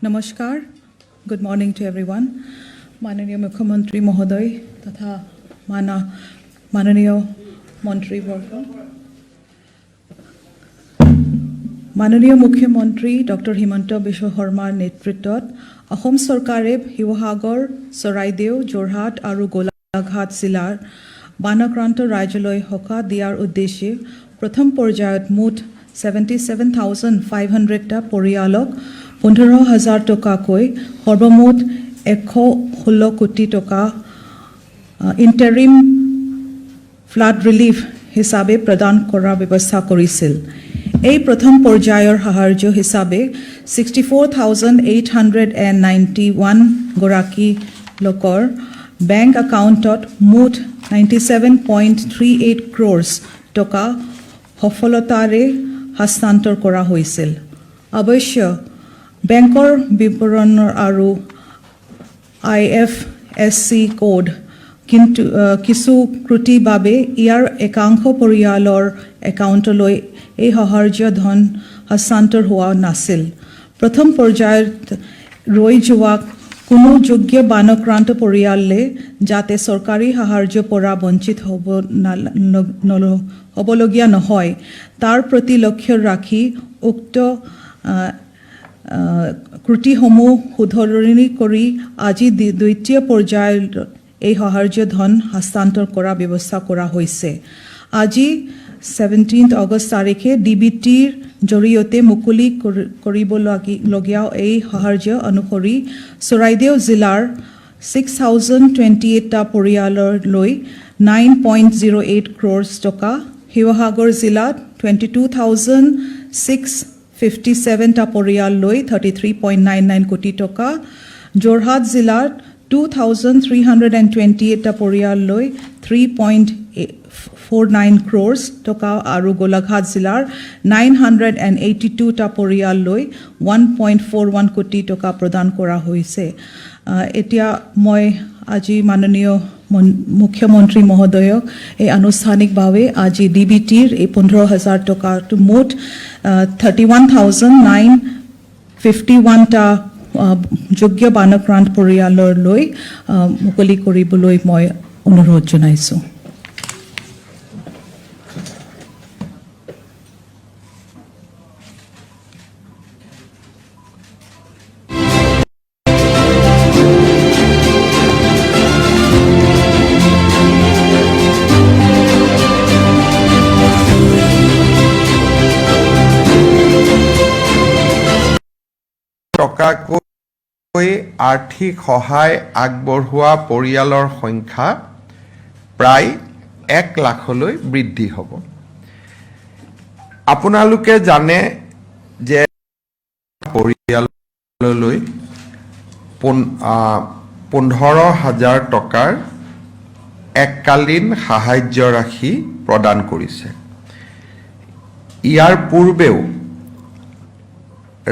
नमस्कार, good morning to everyone. माननीय मुख्यमंत्री महोदय तथा माननीय मंत्रीवर्ग, माननीय मुख्यमंत्री डॉक्टर हिमंत बिश्व शर्मार नेतृत्वत असम सरकारे शिवसागर, चराइदेव, जोरहाट और गोलाघाट जिलार बानाक्रांत राज्यলৈ सकाह दियार उद्देश्य प्रथम पर्यायत मुठ 77,500টা परियालक 15,000 टकाকৈ সৰ্বমুঠ 116 কোটি টকা ইন্টাৰিম ফ্লাড ৰিলিফ হিচাপে প্ৰদান কৰাৰ ব্যৱস্থা কৰিছিল। এই প্ৰথম পৰ্যায়ৰ সাহায্য হিচাপে 64,891 গৰাকী লোকৰ বেংক একাউণ্টত মুঠ 97.38 crores টকা সফলতাৰে হস্তান্তৰ কৰা হৈছিল। অৱশ্য বেংকৰ বিৱৰণ আৰু IFSC কোড কিন্তু কিছু ত্ৰুটিৰ বাবে ইয়াৰ একাংশ পৰিয়ালৰ একাউণ্টলৈ এই সাহায্য ধন হস্তান্তৰ হোৱা নাছিল। প্ৰথম পৰ্যায়ত ৰৈ যোৱা কোনো যোগ্য বানাক্ৰান্ত পৰিয়ালে যাতে চৰকাৰী সাহায্যৰ পৰা বঞ্চিত হ'বলগীয়া নহয় তাৰ প্ৰতি লক্ষ্য ৰাখি উক্ত ত্ৰুটিসমূহ শুধৰণি কৰি আজি দ্বিতীয় পৰ্যায়ত এই সাহায্য ধন হস্তান্তৰ কৰাৰ ব্যৱস্থা কৰা হৈছে। আজি 17 আগষ্ট তাৰিখে DBTৰ জৰিয়তে মুকলি কৰিবলগীয়া এই সাহায্য অনুসৰি চৰাইদেউ জিলাৰ 6,028টা পৰিয়াললৈ 9.08 crores টকা, শিৱসাগৰ জিলাত 22,657টা পৰিয়াললৈ 33.99 কোটি টকা, যোৰহাট জিলাত 2,328টা পৰিয়াললৈ 3.49 crores টকা আৰু গোলাঘাট জিলাৰ 982টা পৰিয়াললৈ 1.41 কোটি টকা প্ৰদান কৰা হৈছে। এতিয়া মই আজি মাননীয় মুখ্যমন্ত্ৰী মহোদয়ক এই আনুষ্ঠানিকভাৱে আজি DBTৰ এই 15,000 টকাটো মুঠ 31,951টা যোগ্য বানাক্ৰান্ত পৰিয়াললৈ মুকলি কৰিবলৈ মই অনুৰোধ জনাইছোঁ। টকাকৈ আৰ্থিক সহায় আগবঢ়োৱা পৰিয়ালৰ সংখ্যা প্ৰায় 1 লাখলৈ বৃদ্ধি হ'ব। আপোনালোকে জানে যে পৰিয়াললৈ 15,000 টকাৰ এককালীন সাহায্য ৰাশি প্ৰদান কৰিছে। ইয়াৰ পূৰ্বেও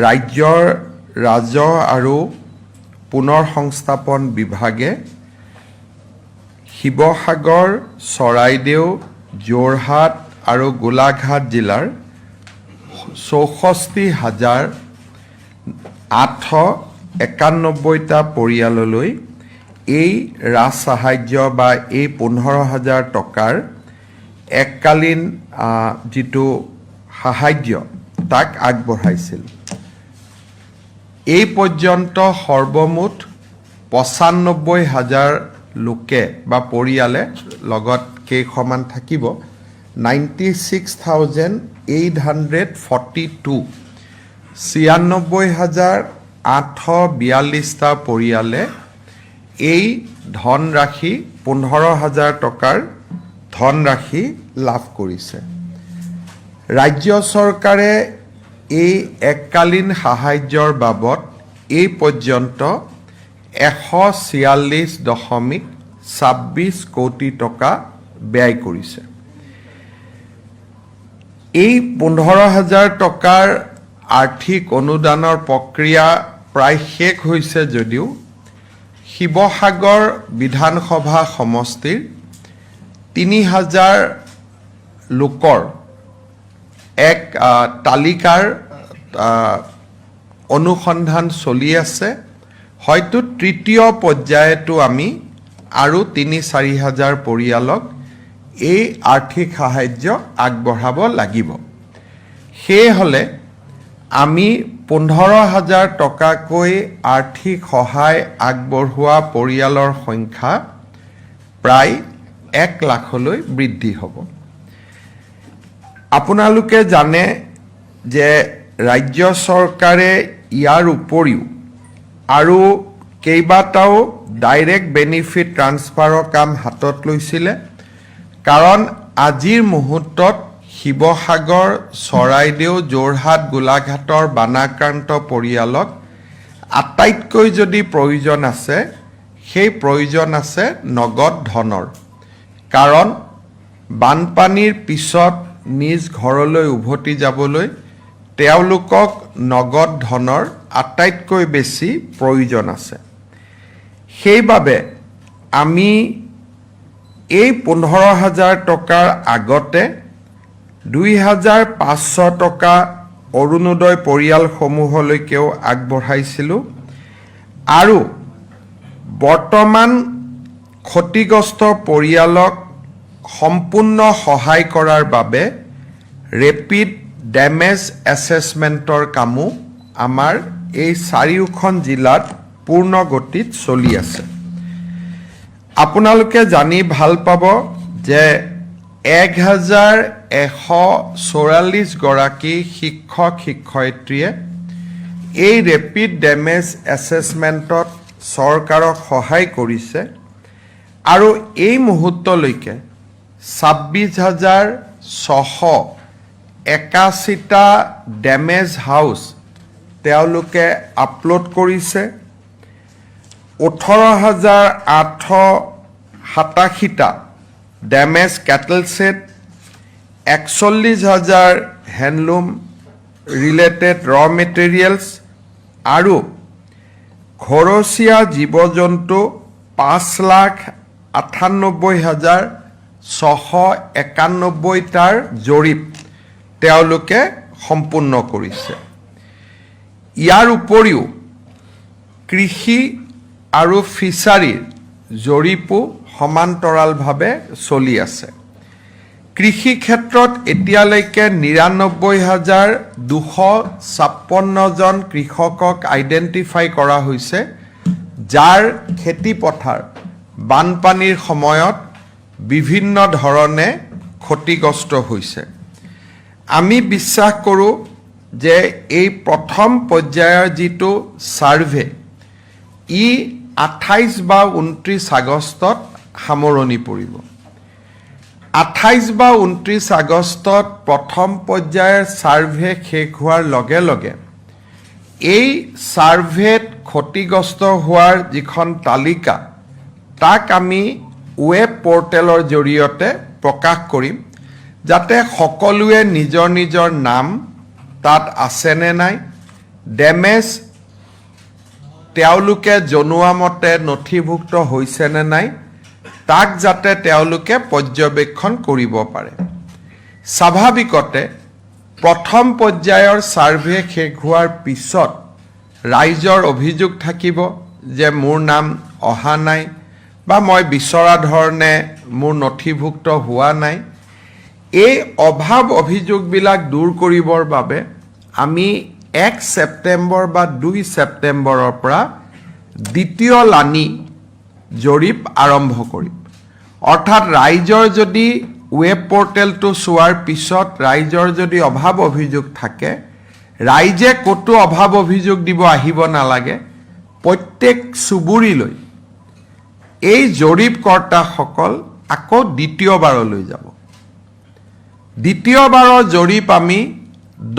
ৰাজ্যৰ ৰাজহ আৰু পুনৰ সংস্থাপন বিভাগে শিৱসাগৰ, চৰাইদেউ, যোৰহাট আৰু গোলাঘাট জিলাৰ 64,891টা পৰিয়াললৈ এই ৰাজ সাহায্য বা এই 15,000 টকাৰ এককালীন যিটো সাহায্য তাক আগবঢ়াইছিল। এই পৰ্যন্ত সৰ্বমুঠ 95,000 লোকে বা পৰিয়ালে লগত কেইখনমান থাকিব 96,842 96,842টা পৰিয়ালে এই ধনৰাশি 15,000 টকাৰ ধনৰাশি লাভ কৰিছে। ৰাজ্য চৰকাৰে এই এককালীন সাহায্যৰ বাবদ এই পৰ্যন্ত 146.26 কোটি টকা ব্যয় কৰিছে। এই 15,000 টকাৰ আৰ্থিক অনুদানৰ প্ৰক্ৰিয়া প্ৰায় শেষ হৈছে যদিও শিৱসাগৰ বিধানসভা সমষ্টিৰ 3,000 লোকৰ এক তালিকাৰ অনুসন্ধান চলি আছে হয়তো তৃতীয় পৰ্যায়তো আমি আৰু ৩-৪ হাজাৰ পৰিয়ালক এই আৰ্থিক সাহায্য আগবঢ়াব লাগিব সেই হলে আমি ১৫,০০০ টকাকৈ আৰ্থিক সহায় আগবঢ়োৱা পৰিয়ালৰ সংখ্যা প্ৰায় ১ লাখলৈ বৃদ্ধি হ'ব আপোনালোকে জানে যে ৰাজ্য চৰকাৰে ইয়াৰ উপৰিও আৰু কেইবাটাও ডাইৰেক্ট বেনিফিট ট্ৰান্সফাৰৰ কাম হাতত লৈছিলে কাৰণ আজিৰ মুহূৰ্তত শিৱসাগৰ চৰাইদেউ যোৰহাট গোলাঘাটৰ বানাক্ৰান্ত পৰিয়ালক আটাইতকৈ যদি প্ৰয়োজন আছে সেই প্ৰয়োজন আছে নগদ ধনৰ কাৰণ বানপানীৰ পিছত নিজ ঘৰলৈ উভতি যাবলৈ তেওঁলোকক নগদ ধনৰ আটাইতকৈ বেছি প্ৰয়োজন আছে সেইবাবে আমি এই ১৫,০০০ টকাৰ আগতে ২,৫০০ টকা অৰুণোদয় পৰিয়ালসমূহলৈকেও আগবঢ়াইছিলোঁ আৰু বৰ্তমান ক্ষতিগ্ৰস্ত পৰিয়ালক সম্পূৰ্ণ সহায় কৰাৰ বাবে ৰেপিড ডেমেজ এছেছমেণ্টৰ কামো আমাৰ এই চাৰিওখন জিলাত পূৰ্ণ গতিত চলি আছে আপোনালোকে জানি ভাল পাব যে ১,১৪৪ গৰাকী শিক্ষক শিক্ষয়িত্ৰীয়ে এই ৰেপিড ডেমেজ এছেছমেণ্টত চৰকাৰক সহায় কৰিছে আৰু এই মুহূৰ্তলৈকে ২৬,৬৮১টা ডেমেজ হাউচ তেওঁলোকে আপলোড কৰিছে ১৮,৮৮৭টা ডেমেজ কেটল সেট ৪১,০০০ হেণ্ডলুম ৰিলেটেড ৰ মেটেৰিয়েলছ আৰু ঘৰচীয়া জীৱ জন্তু ৫,৯৮,৬৯১টাৰ জৰীপ তেওঁলোকে সম্পূৰ্ণ কৰিছে ইয়াৰ উপৰিও কৃষি আৰু ফিচাৰীৰ জৰীপো সমান্তৰালভাৱে চলি আছে কৃষি ক্ষেত্ৰত এতিয়ালৈকে ৯৯,২৫৬ জন কৃষকক আইডেণ্টিফাই কৰা হৈছে যাৰ খেতি পথাৰ বানপানীৰ সময়ত বিভিন্ন ধৰণে ক্ষতিগ্ৰস্ত হৈছে আমি বিশ্বাস কৰোঁ যে এই প্ৰথম পৰ্যায়ৰ যিটো সাৰ্ভে ই ২৮ বা ২৯ আগষ্টত সামৰণি পৰিব ২৮ বা ২৯ আগষ্টত প্ৰথম পৰ্যায়ৰ সাৰ্ভে শেষ হোৱাৰ লগে লগে এই সাৰ্ভেত ক্ষতিগ্ৰস্ত হোৱাৰ যিখন তালিকা তাক আমি ৱেব পৰ্টেলৰ জৰিয়তে প্ৰকাশ কৰিম যাতে সকলোৱে নিজৰ নিজৰ নাম তাত আছে নে নাই ডেমেজ তেওঁলোকে জনোৱা মতে নথিভুক্ত হৈছে নে নাই তাক যাতে তেওঁলোকে পৰ্যবেক্ষণ কৰিব পাৰে স্বাভাৱিকতে প্ৰথম পৰ্যায়ৰ সাৰ্ভে শেষ হোৱাৰ পিছত ৰাইজৰ অভিযোগ থাকিব যে মোৰ নাম অহা নাই বা মই বিচৰা ধৰণে মোৰ নথিভুক্ত হোৱা নাই এই অভাৱ অভিযোগবিলাক দূৰ কৰিবৰ বাবে আমি ১ ছেপ্টেম্বৰ বা ২ ছেপ্টেম্বৰৰ পৰা দ্বিতীয় লানি জৰীপ আৰম্ভ কৰিম অৰ্থাৎ ৰাইজৰ যদি ৱেব পৰ্টেলটো চোৱাৰ পিছত ৰাইজৰ যদি অভাৱ অভিযোগ থাকে ৰাইজে কতো অভাৱ অভিযোগ দিব আহিব নালাগে প্ৰত্যেক চুবুৰীলৈ এই জৰীপকৰ্তাসকল আকৌ দ্বিতীয়বাৰলৈ যাব দ্বিতীয়বাৰৰ জৰীপ আমি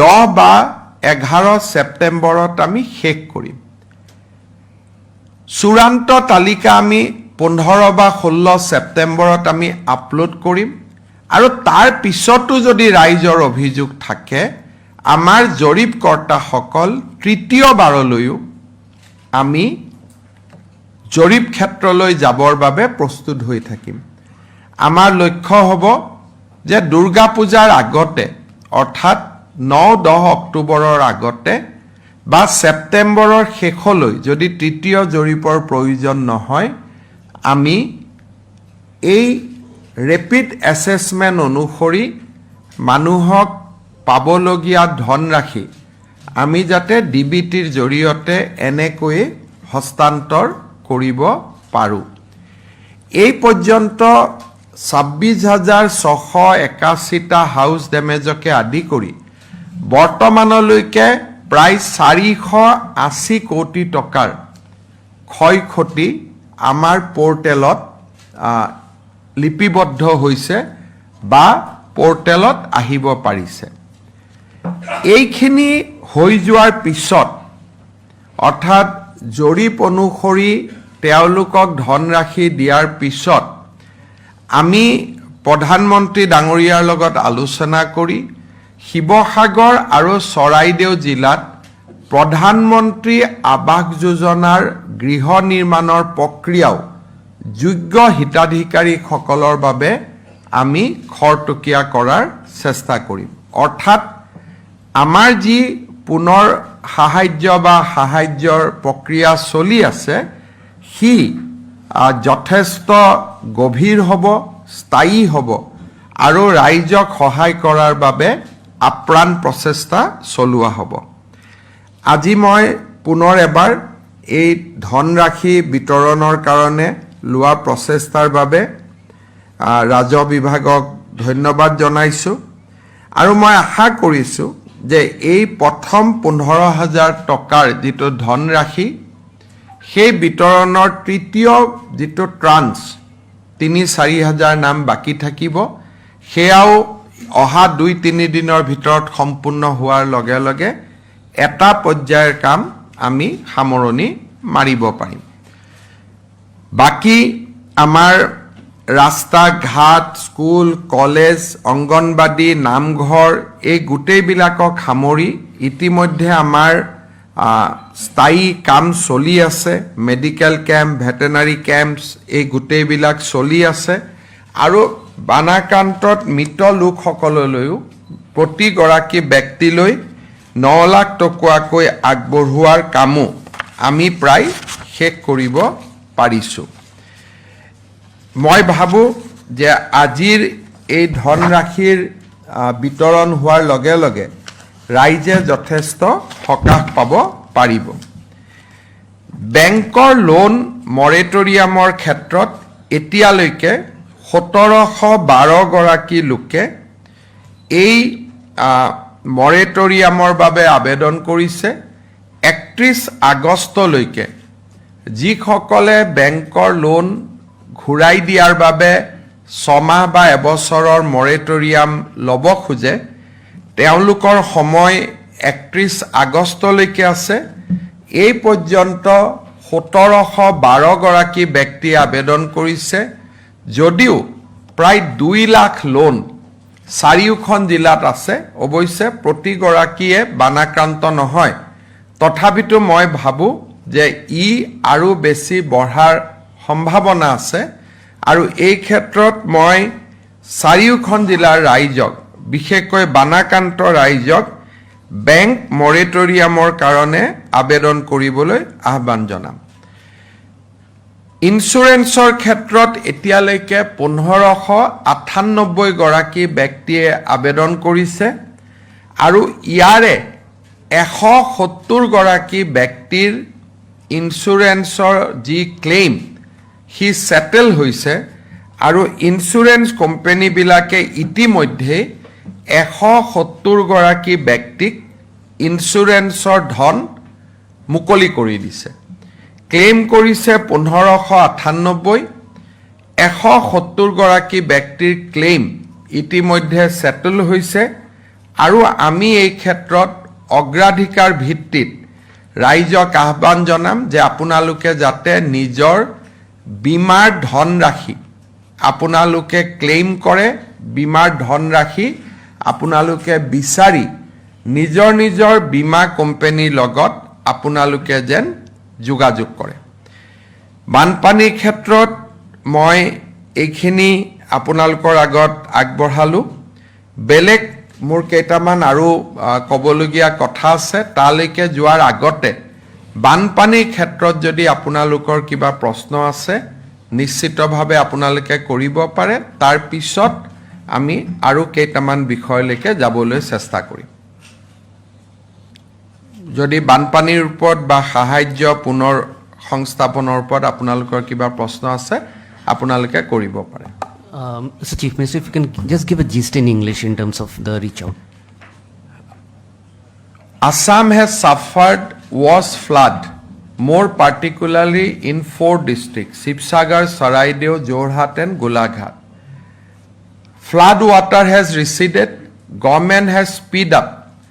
১০ বা ১১ ছেপ্টেম্বৰত আমি শেষ কৰিম চূড়ান্ত তালিকা আমি ১৫ বা ১৬ ছেপ্টেম্বৰত আমি আপলোড কৰিম আৰু তাৰ পিছতো যদি ৰাইজৰ অভিযোগ থাকে আমাৰ জৰীপকৰ্তাসকল তৃতীয়বাৰলৈও আমি জৰীপ ক্ষেত্ৰলৈ যাবৰ বাবে প্ৰস্তুত হৈ থাকিম আমাৰ লক্ষ্য হ'ব যে দুৰ্গা পূজাৰ আগতে অৰ্থাৎ ৯-১০ অক্টোবৰৰ আগতে বা ছেপ্টেম্বৰৰ শেষলৈ যদি তৃতীয় জৰীপৰ প্ৰয়োজন নহয় আমি এই ৰেপিড এছেছমেণ্ট অনুসৰি মানুহক পাবলগীয়া ধনৰাশি আমি যাতে ডিবিটিৰ জৰিয়তে এনেকৈয়ে হস্তান্তৰ কৰিব পাৰোঁ। এই পৰ্যন্ত 26,681টা হাউচ ডেমেজকে আদি কৰি বৰ্তমানলৈকে প্ৰায় 480 কোটি টকাৰ ক্ষয় ক্ষতি আমাৰ পৰ্টেলত লিপিবদ্ধ হৈছে বা পৰ্টেলত আহিব পাৰিছে। এইখিনি হৈ যোৱাৰ পিছত অৰ্থাৎ জৰীপ অনুসৰি তেওঁলোকক ধনৰাশি দিয়াৰ পিছত আমি প্ৰধানমন্ত্ৰী ডাঙৰীয়াৰ লগত আলোচনা কৰি শিৱসাগৰ আৰু চৰাইদেউ জিলাত প্ৰধানমন্ত্ৰী আৱাস যোজনাৰ গৃহ নিৰ্মাণৰ প্ৰক্ৰিয়াও যোগ্য হিতাধিকাৰীসকলৰ বাবে আমি খৰতকীয়া কৰাৰ চেষ্টা কৰিম। অৰ্থাৎ আমাৰ যি পুনৰ সাহায্য বা সাহায্যৰ প্ৰক্ৰিয়া চলি আছে সি যথেষ্ট গভীৰ হ'ব, স্থায়ী হ'ব আৰু ৰাইজক সহায় কৰাৰ বাবে আপ্ৰাণ প্ৰচেষ্টা চলোৱা হ'ব। আজি মই পুনৰ এবাৰ এই ধনৰাশি বিতৰণৰ কাৰণে লোৱা প্ৰচেষ্টাৰ বাবে ৰাজহ বিভাগক ধন্যবাদ জনাইছোঁ আৰু মই আশা কৰিছোঁ যে এই প্ৰথম 15,000 টকাৰ যিটো ধনৰাশি সেই বিতৰণৰ তৃতীয় যিটো ট্ৰান্স 3-4 হাজাৰ নাম বাকী থাকিব সেয়াও অহা 2-3 দিনৰ ভিতৰত সম্পূৰ্ণ হোৱাৰ লগে লগে এটা পৰ্যায়ৰ কাম আমি সামৰণি মাৰিব পাৰিম। বাকী আমাৰ ৰাস্তা ঘাট, স্কুল, কলেজ, অংগনবাদী, নামঘৰ এই গোটেইবিলাকক সামৰি ইতিমধ্যে আমাৰ স্থায়ী কাম চলি আছে। মেডিকেল কেম্প, ভেটেনাৰী কেম্পছ এই গোটেইবিলাক চলি আছে আৰু বানাক্ৰান্তত মৃত লোকসকললৈও প্ৰতিগৰাকী ব্যক্তিলৈ 9 লাখ টকাকৈ আগবঢ়োৱাৰ কামো আমি প্ৰায় শেষ কৰিব পাৰিছোঁ। মই ভাবোঁ যে আজিৰ এই ধনৰাশিৰ বিতৰণ হোৱাৰ লগে লগে ৰাইজে যথেষ্ট সকাহ পাব পাৰিব। বেংকৰ লোন মৰেটৰিয়ামৰ ক্ষেত্ৰত এতিয়ালৈকে 1712 গৰাকী লোকে এই মৰেটৰিয়ামৰ বাবে আবেদন কৰিছে। 31 আগষ্টলৈকে যিসকলে বেংকৰ লোন ঘূৰাই দিয়াৰ বাবে 6 মাহ বা এবছৰৰ মৰেটৰিয়াম ল'ব খোজে তেওঁলোকৰ সময় 31 আগষ্টলৈকে আছে। এই পৰ্যন্ত 1712 গৰাকী ব্যক্তি আবেদন কৰিছে যদিও প্ৰায় 2 লাখ লোন চাৰিওখন জিলাত আছে। অৱশ্যে প্ৰতিগৰাকীয়ে বানাক্ৰান্ত নহয়, তথাপিতো মই ভাবোঁ যে ই আৰু বেছি বঢ়াৰ সম্ভাৱনা আছে আৰু এই ক্ষেত্ৰত মই চাৰিওখন জিলাৰ ৰাইজক বিশেষকৈ বানাক্ৰান্ত ৰাইজক বেংক মৰেটৰিয়ামৰ কাৰণে আবেদন কৰিবলৈ আহ্বান জনাম। ইঞ্চুৰেঞ্চৰ ক্ষেত্ৰত এতিয়ালৈকে 1598 গৰাকী ব্যক্তিয়ে আবেদন কৰিছে আৰু ইয়াৰে 170 গৰাকী ব্যক্তিৰ ইঞ্চুৰেঞ্চৰ যি ক্লেইম সি সেটেল হৈছে আৰু ইঞ্চুৰেঞ্চ কোম্পানীবিলাকে ইতিমধ্যে 170 গৰাকী ব্যক্তিক ইঞ্চুৰেঞ্চৰ ধন মুকলি কৰি দিছে। ক্লেইম কৰিছে 1598, 170 গৰাকী ব্যক্তিৰ ক্লেইম ইতিমধ্যে সেটেল হৈছে আৰু আমি এই ক্ষেত্ৰত অগ্ৰাধিকাৰ ভিত্তিত ৰাইজক আহ্বান জনাম যে আপোনালোকে যাতে নিজৰ বীমাৰ ধনৰাশি আপোনালোকে ক্লেইম কৰে, বীমাৰ ধনৰাশি আপোনালোকে বিচাৰি নিজৰ নিজৰ বীমা কোম্পানীৰ লগত আপোনালোকে যেন যোগাযোগ কৰে। বানপানীৰ ক্ষেত্ৰত মই এইখিনি আপোনালোকৰ আগত আগবঢ়ালোঁ। বেলেগ মোৰ কেইটামান আৰু ক'বলগীয়া কথা আছে তালৈকে যোৱাৰ আগতে বানপানীৰ ক্ষেত্ৰত যদি আপোনালোকৰ কিবা প্ৰশ্ন আছে নিশ্চিতভাৱে আপোনালোকে কৰিব পাৰে তাৰ পিছত আমি আৰু কেইটামান বিষয়লৈকে যাবলৈ চেষ্টা কৰিম যদি বানপানীৰ ওপৰত বা সাহায্য পুনৰ সংস্থাপনৰ ওপৰত আপোনালোকৰ কিবা প্ৰশ্ন আছে আপোনালোকে কৰিব পাৰে Mr. Chief Minister, if you can just give a gist in English in terms of the reach out. Assam has suffered worse flood, more particularly in 4 districts, Sibsagar, Saraideo, Jorhat and Golaghat. Flood water has receded, government has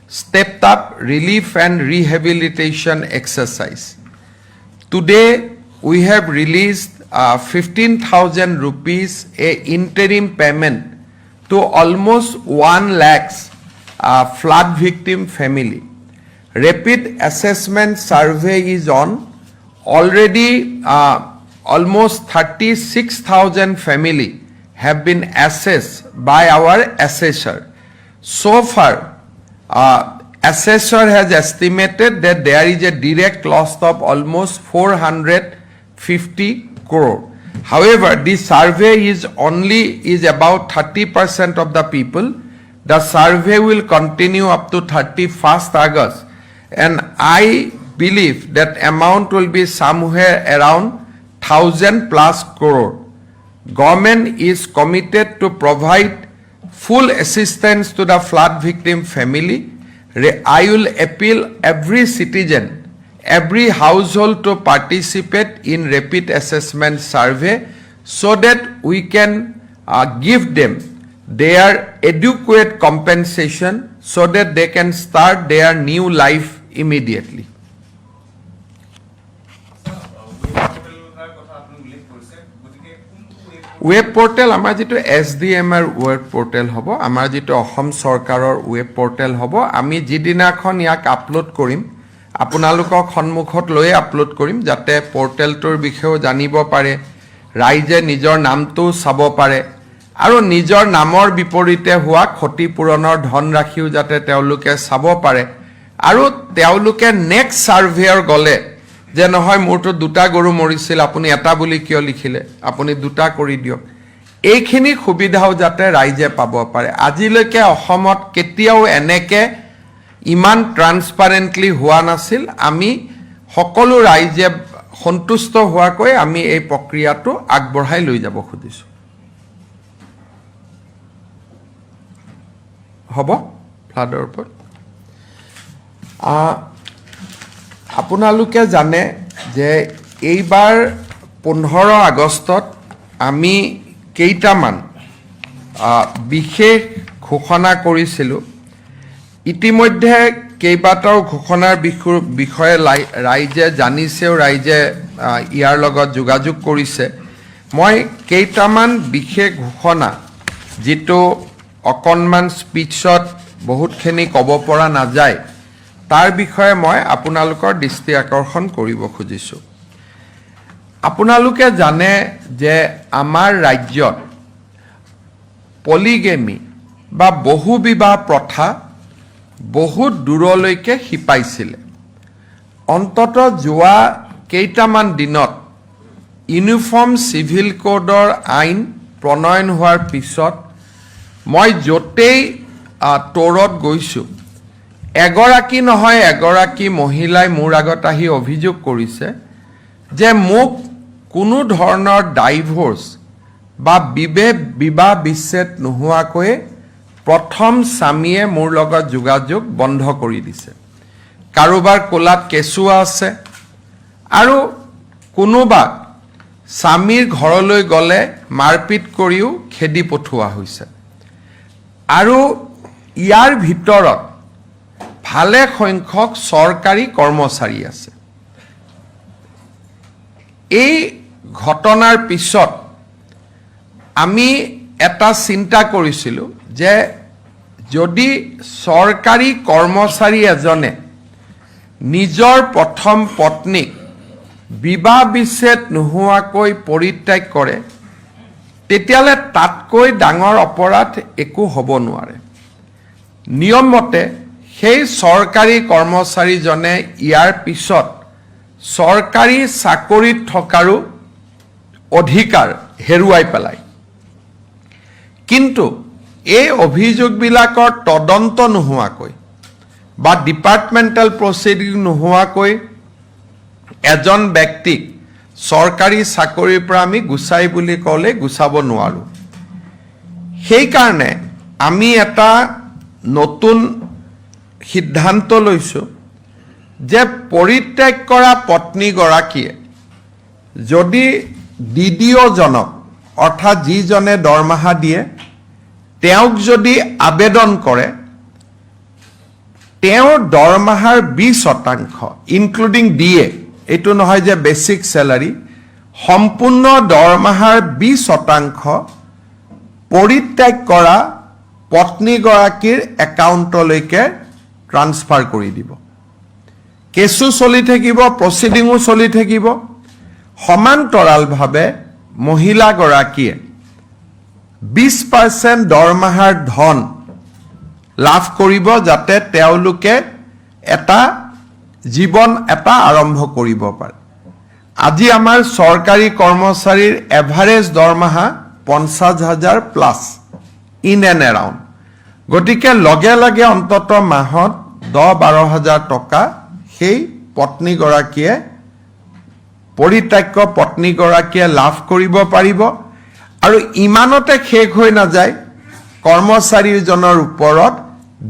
stepped up relief and rehabilitation exercise. Today, we have released 15,000 rupees a interim payment to almost 1 lakh flood victim family. Rapid assessment survey is on. Already almost 36,000 family have been assessed by our assessor. So far, assessor has estimated that there is a direct loss of almost 450 crore. However, this survey is about 30% of the people. The survey will continue up to 31st August. And I believe that amount will be somewhere around 1,000 plus crore. Government is committed to provide full assistance to the flood victim family. I will appeal every citizen, every household to participate in rapid assessment survey so that we can give them their adequate compensation so that they can start their new life immediately. Web portal আমাৰ যেটো SDMৰ web portal হ'ব আমাৰ যেটো অসম চৰকাৰৰ web portal হ'ব আমি যিদিনাখন ইয়াক আপলোড কৰিম আপোনালোকক সন্মুখত লৈ আপলোড কৰিম যাতে পৰ্টেলটোৰ বিষয়েও জানিব পাৰে ৰাইজে নিজৰ নামটো চাব পাৰে আৰু নিজৰ নামৰ বিপৰীতে হোৱা ক্ষতিপূৰণৰ ধনৰাশিও যাতে তেওঁলোকে চাব পাৰে আৰু তেওঁলোকে নেক্সট সাৰ্ভেৰ গলে যে নহয় মোৰটো দুটা গৰু মৰিছিল আপুনি এটা বুলি কিয় লিখিলে আপুনি দুটা কৰি দিয়ক এইখিনি সুবিধাও যাতে ৰাইজে পাব পাৰে আজিলৈকে অসমত কেতিয়াও এনেকে ইমান ট্ৰান্সপাৰেন্টলি হোৱা নাছিল আমি সকলো ৰাইজে সন্তুষ্ট হোৱাকৈ আমি এই প্ৰক্ৰিয়াটো আগবঢ়াই লৈ যাব খুজিছো হ'ব ফ্লাডৰ ওপৰত আপোনালোকে জানে যে এইবাৰ 15 আগষ্টত আমি কেইটামান বিশেষ ঘোষণা কৰিছিলো ইতিমধ্যে কেইবাটাও ঘোষণাৰ বিষয়ে ৰাইজে জানিছেও ৰাইজে ইয়াৰ লগত যোগাযোগ কৰিছে মই কেইটামান বিশেষ ঘোষণা যেটো অকনমান স্পিচত বহুতখিনি ক'ব পৰা নাযায় তাৰ বিষয়ে মই আপোনালোকৰ দৃষ্টি আকৰ্ষণ কৰিব খুজিছো আপোনালোকে জানে যে আমাৰ ৰাজ্যত পলিগেমি বা বহুবিবাহ প্ৰথা বহুত দূৰলৈকে হিপাইছিল অন্তত যোৱা কেইটামান দিনত ইউনিফৰ্ম সিভিল কোডৰ আইন প্ৰণয়ন হোৱাৰ পিছত মই যতেই তোৰত গৈছো এগৰাকী নহয় এগৰাকী মহিলাই মোৰ আগত আহি অভিযোগ কৰিছে যে মোক কোনো ধৰণৰ ডাইভোৰ্স বা বিবাহ বিচ্ছেদ নোহোৱাকৈ প্ৰথম স্বামীয়ে মোৰ লগত যোগাযোগ বন্ধ কৰি দিছে কাৰোবাৰ কোলাত কেঁচুৱা আছে আৰু কোনোবা স্বামীৰ ঘৰলৈ গলে মাৰপিট কৰিও খেদি পঠোৱা হৈছে আৰু ইয়াৰ ভিতৰত ভালে সংখ্যক চৰকাৰী কৰ্মচাৰী আছে এই ঘটনাৰ পিছত আমি এটা চিন্তা কৰিছিলো যে যদি চৰকাৰী কৰ্মচাৰী এজনে নিজৰ প্ৰথম পত্নীক বিবাহ বিচ্ছেদ নোহোৱাকৈ পৰিত্যাগ কৰে তেতিয়ালে তাতকৈ ডাঙৰ অপৰাধ একো হ'ব নোৱাৰে নিয়ম মতে সেই চৰকাৰী কৰ্মচাৰীজনে ইয়াৰ পিছত চৰকাৰী চাকৰিত থকাৰো অধিকাৰ হেৰুৱাই পেলায়। কিন্তু এই অভিযোগবিলাকৰ তদন্ত নোহোৱাকৈ বা ডিপাৰ্টমেণ্টেল প্ৰচিডিং নোহোৱাকৈ এজন ব্যক্তিক চৰকাৰী চাকৰিৰ পৰা আমি গুচাই বুলি ক'লে গুচাব নোৱাৰোঁ। সেইকাৰণে আমি এটা নতুন সিদ্ধান্ত লৈছোঁ যে পৰিত্যাগ কৰা পত্নীগৰাকীয়ে যদি DDO-জনক অৰ্থাৎ যিজনে দৰমহা দিয়ে তেওঁক যদি আবেদন কৰে, তেওঁৰ দৰমহাৰ 20% ইনক্লুডিং DA, এইটো নহয় যে বেচিক চেলাৰী, সম্পূৰ্ণ দৰমহাৰ 20% পৰিত্যাগ কৰা পত্নীগৰাকীৰ একাউণ্টলৈকে ট্ৰান্সফাৰ কৰি দিব। কেছো চলি থাকিব, প্ৰচিডিঙো চলি থাকিব। সমান্তৰালভাৱে মহিলাগৰাকীয়ে 20% দৰমহাৰ ধন লাভ কৰিব, যাতে তেওঁলোকে এটা জীৱন এটা আৰম্ভ কৰিব পাৰে। আজি আমাৰ চৰকাৰী কৰ্মচাৰীৰ এভাৰেজ দৰমহা 50,000 প্লাছ ইন এণ্ড এৰাউণ্ড। গতিকে লগে লগে অন্তত মাহত 10-12,000 টকা সেই পত্নীগৰাকীয়ে পৰিত্যাগ পত্নীগৰাকীয়ে লাভ কৰিব পাৰিব। আৰু ইমানতে শেষ হৈ নাযায়, কৰ্মচাৰীজনৰ ওপৰত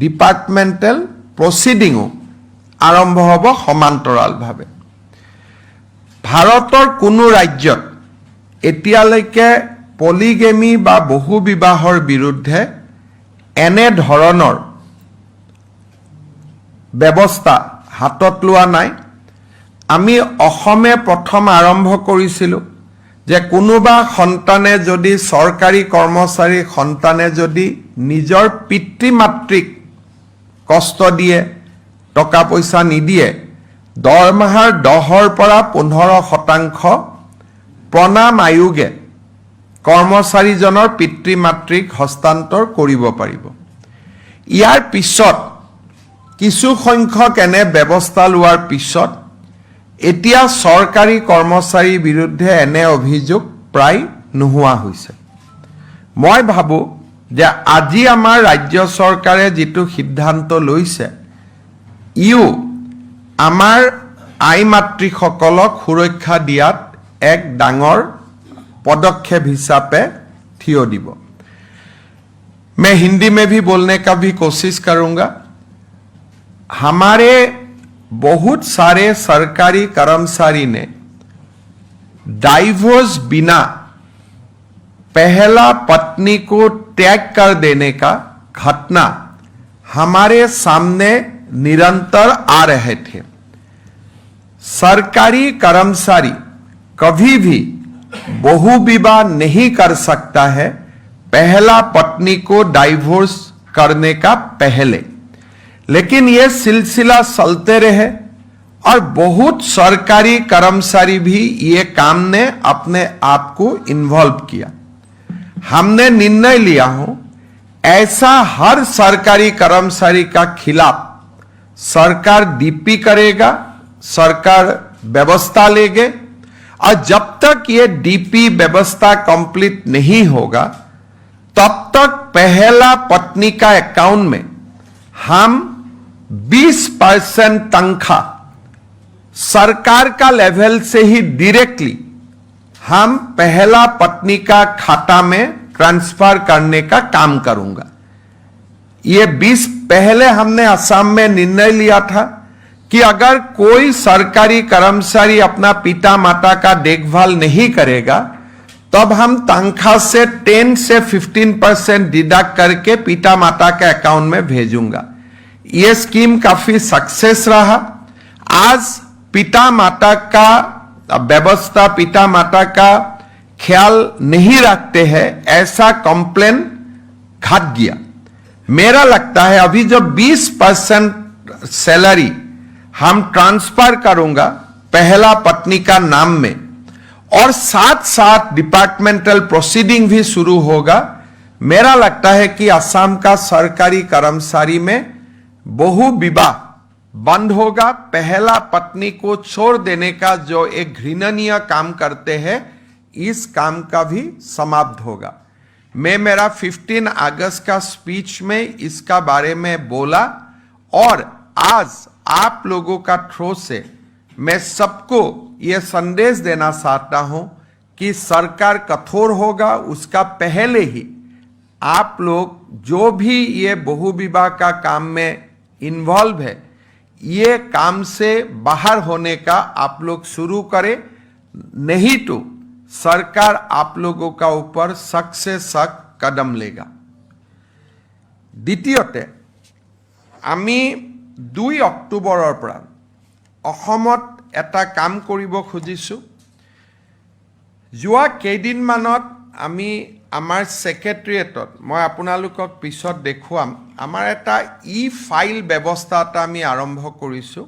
ডিপাৰ্টমেণ্টেল প্ৰচিডিঙো আৰম্ভ হ'ব সমান্তৰালভাৱে। ভাৰতৰ কোনো ৰাজ্যত এতিয়ালৈকে পলিগেমি বা বহু বিবাহৰ বিৰুদ্ধে এনে ধৰণৰ ব্যৱস্থা হাতত লোৱা নাই। আমি অসমে প্ৰথম আৰম্ভ কৰিছিলোঁ যে কোনোবা সন্তানে যদি চৰকাৰী কৰ্মচাৰী সন্তানে যদি নিজৰ পিতৃ মাতৃক কষ্ট দিয়ে, টকা পইচা নিদিয়ে, দৰমহাৰ 10ৰ পৰা 15% প্ৰণাম আয়োগে কৰ্মচাৰীজনৰ পিতৃ মাতৃক হস্তান্তৰ কৰিব পাৰিব। ইয়াৰ পিছত কিছু সংখ্যক এনে ব্যৱস্থা লোৱাৰ পিছত এতিয়া চৰকাৰী কৰ্মচাৰীৰ বিৰুদ্ধে এনে অভিযোগ প্ৰায় নোহোৱা হৈছে। মই ভাবোঁ যে আজি আমাৰ ৰাজ্য চৰকাৰে যিটো সিদ্ধান্ত লৈছে, ইও আমাৰ আই মাতৃসকলক সুৰক্ষা দিয়াত এক ডাঙৰ पदक्षेप हिसाबे थियो দিব। मैं हिंदी में भी बोलने का भी कोशिश करूंगा। हमारे बहुत सारे सरकारी कर्मचारी ने डाइवोर्स बिना पहला पत्नी को त्याग कर देने का घटना हमारे सामने निरंतर आ रहे थे। सरकारी कर्मचारी कभी भी बहु विवाह नहीं कर सकता है पहला पत्नी को डाइवोर्स करने का पहले, लेकिन ये सिलसिला चलते रहे और बहुत सरकारी कर्मचारी भी ये काम ने अपने आप को इन्वॉल्व किया। हमने निर्णय लिया हो ऐसा हर सरकारी कर्मचारी का खिलाफ सरकार डीपी करेगा, सरकार व्यवस्था लेगे और जब तक ये डीपी व्यवस्था कंप्लीट नहीं होगा तब तक पहला पत्नी का अकाउंट में हम 20% तनख्वाह सरकार का लेवल से ही डायरेक्टली हम पहला पत्नी का खाता में ट्रांसफर करने का काम करूंगा। ये 20 पहले हमने असम में निर्णय लिया था कि अगर कोई सरकारी कर्मचारी अपना पिता माता का देखभाल नहीं करेगा तब हम तनख्वाह से 10 से 15% डिडक्ट करके पिता माता के अकाउंट में भेजूंगा। ये स्कीम काफी सक्सेस रहा। आज पिता माता का व्यवस्था, पिता माता का ख्याल नहीं रखते हैं, ऐसा कंप्लेन घट गया। मेरा लगता है अभी जो 20% सैलरी हम ट्रांसफर करूंगा पहला पत्नी का नाम में और साथ साथ डिपार्टमेंटल प्रोसीडिंग भी शुरू होगा, मेरा लगता है कि असम का सरकारी कर्मचारी में बहु विवाह बंद होगा। पहला पत्नी को छोड़ देने का जो एक घृणनीय काम करते हैं, इस काम का भी समाप्त होगा। मैं मेरा 15 अगस्त का स्पीच में इसका बारे में बोला और आज आप लोगों का थ्रू से मैं सबको ये संदेश देना चाहता हूं कि सरकार कठोर होगा। उसका पहले ही आप लोग जो भी ये बहु विवाह का काम में इन्वॉल्व है, ये काम से बाहर होने का आप लोग शुरू करें, नहीं तो सरकार आप लोगों का ऊपर सख्त से सख्त कदम लेगा। द्वितीयते আমি 2 অক্টোবৰৰ পৰা অসমত এটা কাম কৰিব খুজিছোঁ। যোৱা কেইদিনমানত আমি আমাৰ ছেক্ৰেটাৰিয়েটত, মই আপোনালোকক পিছত দেখুৱাম, আমাৰ এটা ফাইল ব্যৱস্থা এটা আমি আৰম্ভ কৰিছোঁ।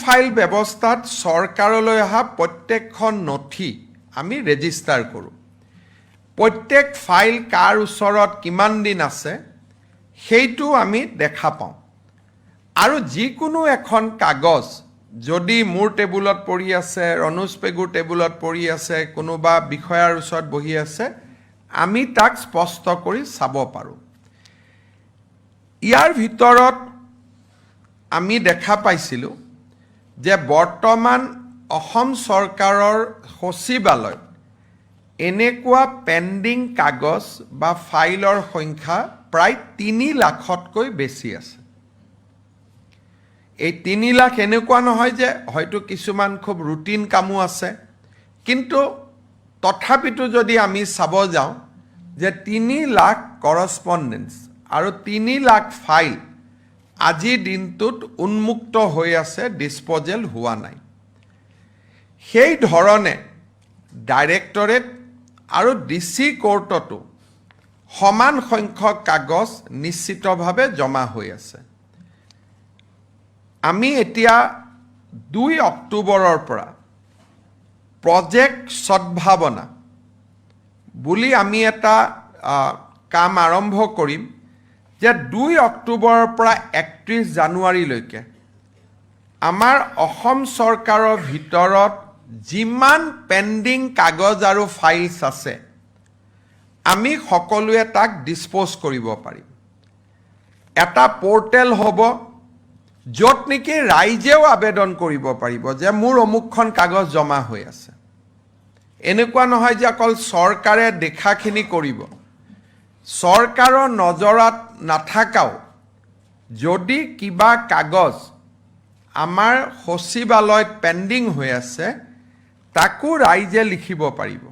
ফাইল ব্যৱস্থাত চৰকাৰলৈ অহা প্ৰত্যেকখন নথি আমি ৰেজিষ্টাৰ কৰোঁ। প্ৰত্যেক ফাইল কাৰ ওচৰত কিমান দিন আছে সেইটো আমি দেখা পাওঁ। আৰু যিকোনো এখন কাগজ যদি মোৰ টেবুলত পৰি আছে, ৰণোজ পেগুৰ টেবুলত পৰি আছে, কোনোবা বিষয়াৰ ওচৰত বহি আছে, আমি তাক স্পষ্ট কৰি চাব পাৰোঁ। ইয়াৰ ভিতৰত আমি দেখা পাইছিলোঁ যে বৰ্তমান অসম চৰকাৰৰ সচিবালয়ত এনেকুৱা পেণ্ডিং কাগজ বা ফাইলৰ সংখ্যা প্ৰায় 3 লাখতকৈ বেছি আছে। এই 3 লাখ এনেকুৱা নহয় যে হয়তো কিছুমান খুব ৰুটিন কামো আছে, কিন্তু তথাপিতো যদি আমি চাব যাওঁ যে 3 লাখ কৰস্পণ্ডেঞ্চ আৰু 3 লাখ ফাইল আজিৰ দিনটোত উন্মুক্ত হৈ আছে, ডিছপ'জেল হোৱা নাই। সেই ধৰণে ডাইৰেক্টৰেট আৰু ডিচি কোৰ্টতো সমান সংখ্যক কাগজ নিশ্চিতভাৱে জমা হৈ আছে। আমি এতিয়া 2 অক্টোবৰৰ পৰা প্ৰজেক্ট সদ্ভাৱনা বুলি আমি এটা কাম আৰম্ভ কৰিম যে 2 অক্টোবৰৰ পৰা 31 জানুৱাৰীলৈকে আমাৰ অসম চৰকাৰৰ ভিতৰত যিমান পেণ্ডিং কাগজ আৰু ফাইলছ আছে, আমি সকলোৱে তাক ডিছপ'জ কৰিব পাৰিম। এটা পৰ্টেল হ'ব য'ত নেকি ৰাইজেও আবেদন কৰিব পাৰিব যে মোৰ অমুকখন কাগজ জমা হৈ আছে। এনেকুৱা নহয় যে অকল চৰকাৰে দেখাখিনি কৰিব। চৰকাৰৰ নজৰত নাথাকাও যদি কিবা কাগজ আমাৰ সচিবালয়ত পেণ্ডিং হৈ আছে, তাকো ৰাইজে লিখিব পাৰিব।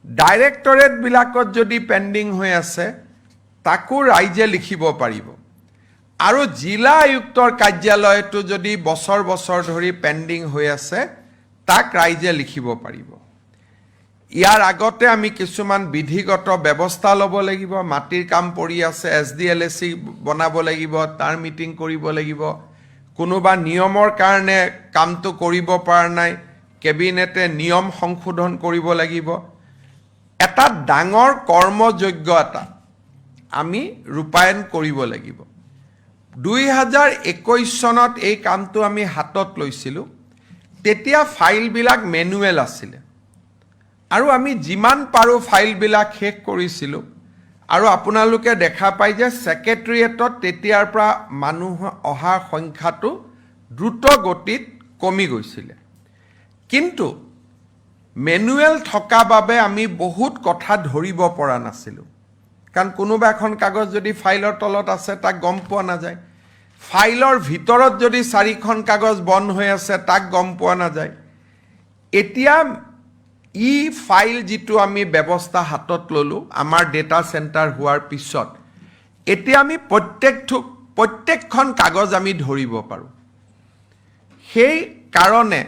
ডাইৰেক্টৰেটবিলাকত যদি পেণ্ডিং হৈ আছে, তাকো ৰাইজে লিখিব পাৰিব। আৰু জিলা আয়ুক্তৰ কাৰ্যালয়তো যদি বছৰ বছৰ ধৰি পেণ্ডিং হৈ আছে, তাক ৰাইজে লিখিব পাৰিব। ইয়াৰ আগতে আমি কিছুমান বিধিগত ব্যৱস্থা ল'ব লাগিব। মাটিৰ কাম পৰি আছে, SDLSC বনাব লাগিব, তাৰ মিটিং কৰিব লাগিব। কোনোবা নিয়মৰ কাৰণে কামটো কৰিব পৰা নাই, কেবিনেটে নিয়ম সংশোধন কৰিব লাগিব। এটা ডাঙৰ কৰ্মযজ্ঞ এটা আমি ৰূপায়ণ কৰিব লাগিব। 2021 চনত এই কামটো আমি হাতত লৈছিলোঁ। তেতিয়া ফাইলবিলাক মেনুৱেল আছিলে আৰু আমি যিমান পাৰোঁ ফাইলবিলাক শেষ কৰিছিলোঁ। আৰু আপোনালোকে দেখা পায় যে ছেক্ৰেটাৰিয়েটত তেতিয়াৰ পৰা মানুহ অহাৰ সংখ্যাটো দ্ৰুত গতিত কমি গৈছিলে। কিন্তু মেনুৱেল থকা বাবে আমি বহুত কথা ধৰিব পৰা নাছিলোঁ, কাৰণ কোনোবা এখন কাগজ যদি ফাইলৰ তলত আছে তাক গম পোৱা নাযায়। ফাইলৰ ভিতৰত যদি 4খন কাগজ বন্ধ হৈ আছে, তাক গম পোৱা নাযায়। এতিয়া ফাইল যিটো আমি ব্যৱস্থা হাতত ল'লোঁ আমাৰ ডেটা চেণ্টাৰ হোৱাৰ পিছত, এতিয়া আমি প্ৰত্যেকখন কাগজ আমি ধৰিব পাৰোঁ। সেই কাৰণে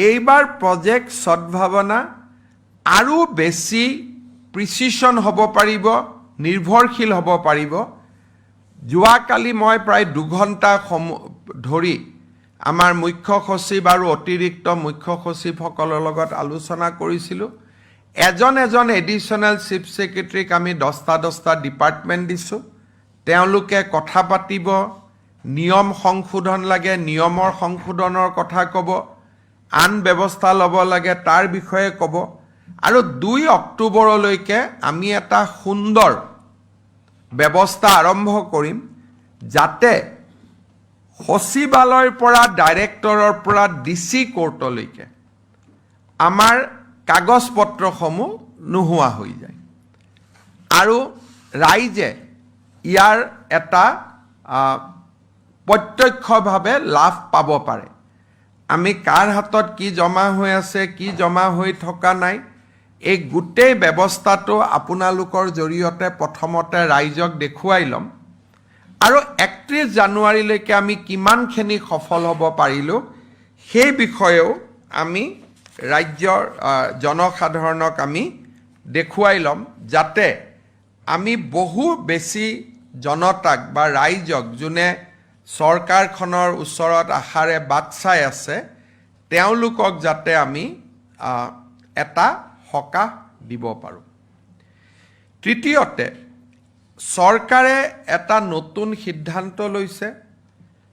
এইবাৰ প্ৰজেক্ট সদ্ভাৱনা আৰু বেছি প্ৰিচিশ্যন হ'ব পাৰিব, নিৰ্ভৰশীল হ'ব পাৰিব। যোৱাকালি মই প্ৰায় 2 ঘণ্টা ধৰি আমাৰ মুখ্য সচিব আৰু অতিৰিক্ত মুখ্য সচিবসকলৰ লগত আলোচনা কৰিছিলোঁ। এজন এডিশ্যনেল চিফ ছেক্ৰেটাৰীক আমি 10টা ডিপাৰ্টমেণ্ট দিছোঁ তেওঁলোকে কথা পাতিব নিয়ম সংশোধন লাগে নিয়মৰ সংশোধনৰ কথা ক'ব আন ব্যৱস্থা ল'ব লাগে তাৰ বিষয়ে ক'ব আৰু 2 অক্টোবৰলৈকে আমি এটা সুন্দৰ ব্যৱস্থা আৰম্ভ কৰিম যাতে সচিবালয়ৰ পৰা ডাইৰেক্টৰৰ পৰা ডিচি কোৰ্টলৈকে আমাৰ কাগজ পত্ৰসমূহ নোহোৱা হৈ যায় আৰু ৰাইজে ইয়াৰ এটা প্ৰত্যক্ষভাৱে লাভ পাব পাৰে আমি কাৰ হাতত কি জমা হৈ আছে কি জমা হৈ থকা নাই এই গোটেই ব্যৱস্থাটো আপোনালোকৰ জৰিয়তে প্ৰথমতে ৰাইজক দেখুৱাই ল'ম আৰু 31 জানুৱাৰীলৈকে আমি কিমানখিনি সফল হ'ব পাৰিলোঁ সেই বিষয়েও আমি ৰাজ্যৰ জনসাধাৰণক আমি দেখুৱাই ল'ম যাতে আমি বহু বেছি জনতাক বা ৰাইজক যোনে চৰকাৰখনৰ ওচৰত আশাৰে বাট চাই আছে তেওঁলোকক যাতে আমি এটা সকাহ দিব পাৰোঁ তৃতীয়তে চৰকাৰে এটা নতুন সিদ্ধান্ত লৈছে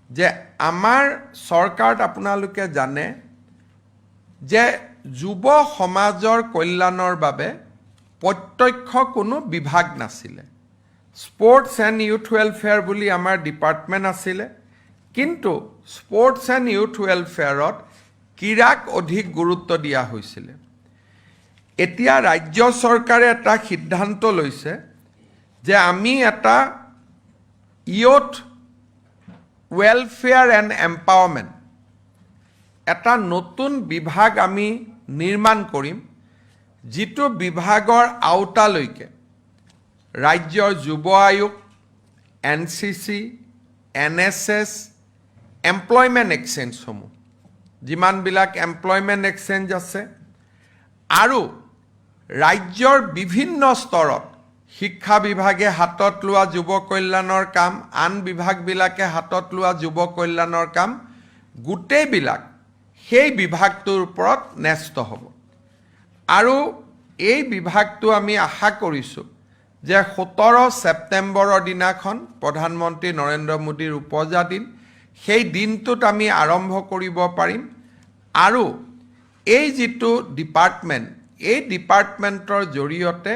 যে আমাৰ চৰকাৰত আপোনালোকে জানে যে যুৱ সমাজৰ কল্যাণৰ বাবে প্ৰত্যক্ষ কোনো বিভাগ নাছিলে স্পৰ্টছ এণ্ড ইউথ ৱেলফেয়াৰ বুলি আমাৰ ডিপাৰ্টমেণ্ট আছিলে কিন্তু স্পৰ্টছ এণ্ড ইউথ ৱেলফেয়াৰত ক্ৰীড়াক অধিক গুৰুত্ব দিয়া হৈছিলে এতিয়া ৰাজ্য চৰকাৰে এটা সিদ্ধান্ত লৈছে যে আমি এটা ইউথ ৱেলফেয়াৰ এণ্ড এম্পাৱাৰমেণ্ট এটা নতুন বিভাগ আমি নিৰ্মাণ কৰিম যিটো বিভাগৰ আওতালৈকে ৰাজ্যৰ যুৱ আয়োগ NCC NSS এমপ্লয়মেণ্ট এক্সচেঞ্জসমূহ যিমানবিলাক এমপ্লয়মেণ্ট এক্সচেঞ্জ আছে আৰু ৰাজ্যৰ বিভিন্ন স্তৰত শিক্ষা বিভাগে হাতত লোৱা যুৱ কল্যাণৰ কাম আন বিভাগবিলাকে হাতত লোৱা যুৱ কল্যাণৰ কাম গোটেইবিলাক সেই বিভাগটোৰ ওপৰত ন্যস্ত হ'ব আৰু এই বিভাগটো আমি আশা কৰিছোঁ যে 17 ছেপ্টেম্বৰৰ দিনাখন প্ৰধানমন্ত্ৰী নৰেন্দ্ৰ মোদীৰ উপজা দিন সেই দিনটোত আমি আৰম্ভ কৰিব পাৰিম আৰু এই যিটো ডিপাৰ্টমেণ্ট এই ডিপাৰ্টমেণ্টৰ জৰিয়তে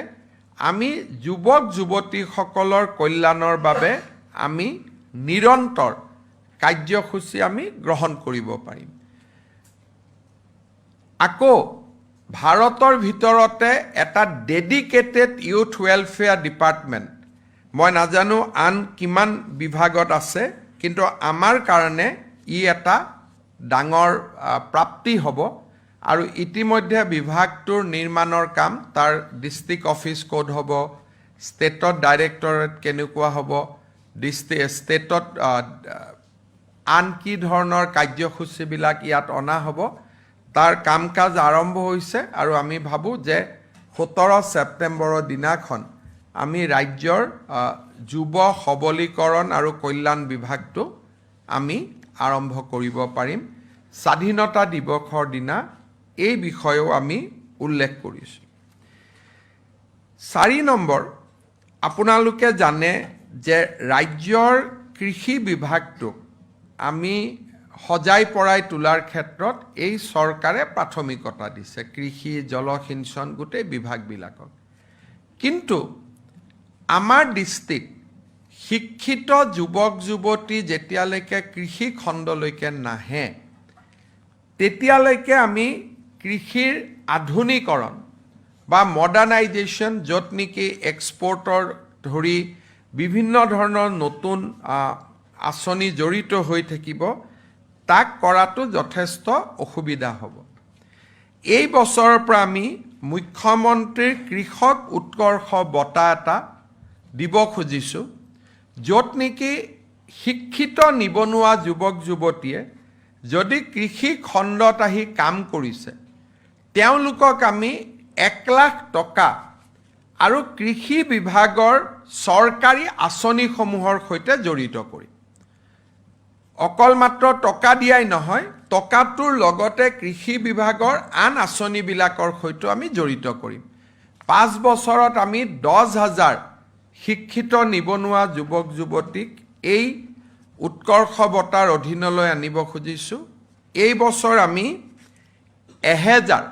আমি যুৱক যুৱতীসকলৰ কল্যাণৰ বাবে আমি নিৰন্তৰ কাৰ্যসূচী আমি গ্ৰহণ কৰিব পাৰিম আকৌ ভাৰতৰ ভিতৰতে এটা ডেডিকেটেড ইউথ ৱেলফেয়াৰ ডিপাৰ্টমেণ্ট মই নাজানো আন কিমান বিভাগত আছে কিন্তু আমাৰ কাৰণে ই এটা ডাঙৰ প্ৰাপ্তি হ'ব আৰু ইতিমধ্যে বিভাগটোৰ নিৰ্মাণৰ কাম তাৰ ডিষ্ট্ৰিক্ট অফিচ ক'ত হ'ব ষ্টেটত ডাইৰেক্টৰেট কেনেকুৱা হ'ব ষ্টেটত আন কি ধৰণৰ কাৰ্যসূচীবিলাক ইয়াত অনা হ'ব তাৰ কাম কাজ আৰম্ভ হৈছে আৰু আমি ভাবোঁ যে 17 ছেপ্টেম্বৰৰ দিনাখন আমি ৰাজ্যৰ যুৱ সবলীকৰণ আৰু কল্যাণ বিভাগটো আমি আৰম্ভ কৰিব পাৰিম স্বাধীনতা দিৱসৰ দিনা এই বিষয়েও আমি উল্লেখ কৰিছোঁ 4 নম্বৰ আপোনালোকে জানে যে ৰাজ্যৰ কৃষি বিভাগটো আমি সজাই পৰাই তোলাৰ ক্ষেত্ৰত এই চৰকাৰে প্ৰাথমিকতা দিছে কৃষি জলসিঞ্চন গোটেই বিভাগবিলাকক কিন্তু আমাৰ দৃষ্টিত শিক্ষিত যুৱক যুৱতী যেতিয়ালৈকে কৃষি খণ্ডলৈকে নাহে তেতিয়ালৈকে আমি কৃষিৰ আধুনিকৰণ বা মডাৰ্ণাইজেশ্যন য'ত নেকি এক্সপৰ্টৰ ধৰি বিভিন্ন ধৰণৰ নতুন আঁচনি জড়িত হৈ থাকিব তাক কৰাটো যথেষ্ট অসুবিধা হ'ব এই বছৰৰ পৰা আমি মুখ্যমন্ত্ৰীৰ কৃষক উৎকৰ্ষ বঁটা এটা দিব খুজিছোঁ য'ত নেকি শিক্ষিত নিবনুৱা যুৱক যুৱতীয়ে যদি কৃষি খণ্ডত আহি কাম কৰিছে তেওঁলোকক আমি 1 লাখ টকা আৰু কৃষি বিভাগৰ চৰকাৰী আঁচনিসমূহৰ সৈতে জড়িত কৰিম অকল মাত্ৰ টকা দিয়াই নহয় টকাটোৰ লগতে কৃষি বিভাগৰ আন আঁচনিবিলাকৰ সৈতে আমি জড়িত কৰিম 5 বছৰত আমি 10,000 শিক্ষিত নিবনুৱা যুৱক যুৱতীক এই উৎকৰ্ষ বঁটাৰ অধীনলৈ আনিব খুজিছোঁ। এই বছৰ আমি 1000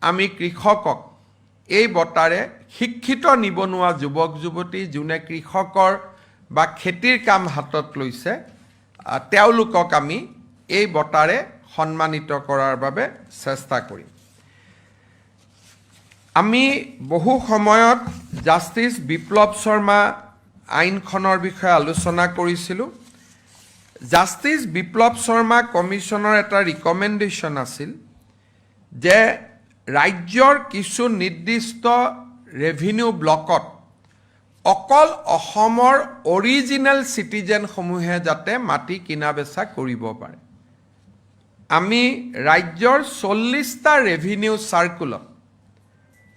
আমি কৃষকক এই বঁটাৰে শিক্ষিত নিবনুৱা যুৱক যুৱতী যোনে কৃষকৰ বা খেতিৰ কাম হাতত লৈছে তেওঁলোকক আমি এই বঁটাৰে সন্মানিত কৰাৰ বাবে চেষ্টা কৰিম। আমি বহু সময়ত জাষ্টিছ বিপ্লৱ শৰ্মা আইনখনৰ বিষয়ে আলোচনা কৰিছিলোঁ। জাষ্টিছ বিপ্লৱ শৰ্মা কমিশ্যনৰ এটা ৰিকমেণ্ডেশ্যন আছিল যে ৰাজ্যৰ কিছু নিৰ্দিষ্ট ৰেভিনিউ ব্লকত অকল অসমৰ অৰিজিনেল চিটিজেনসমূহে যাতে মাটি কিনা বেচা কৰিব পাৰে। আমি ৰাজ্যৰ 40টা ৰেভিনিউ চাৰ্কুলত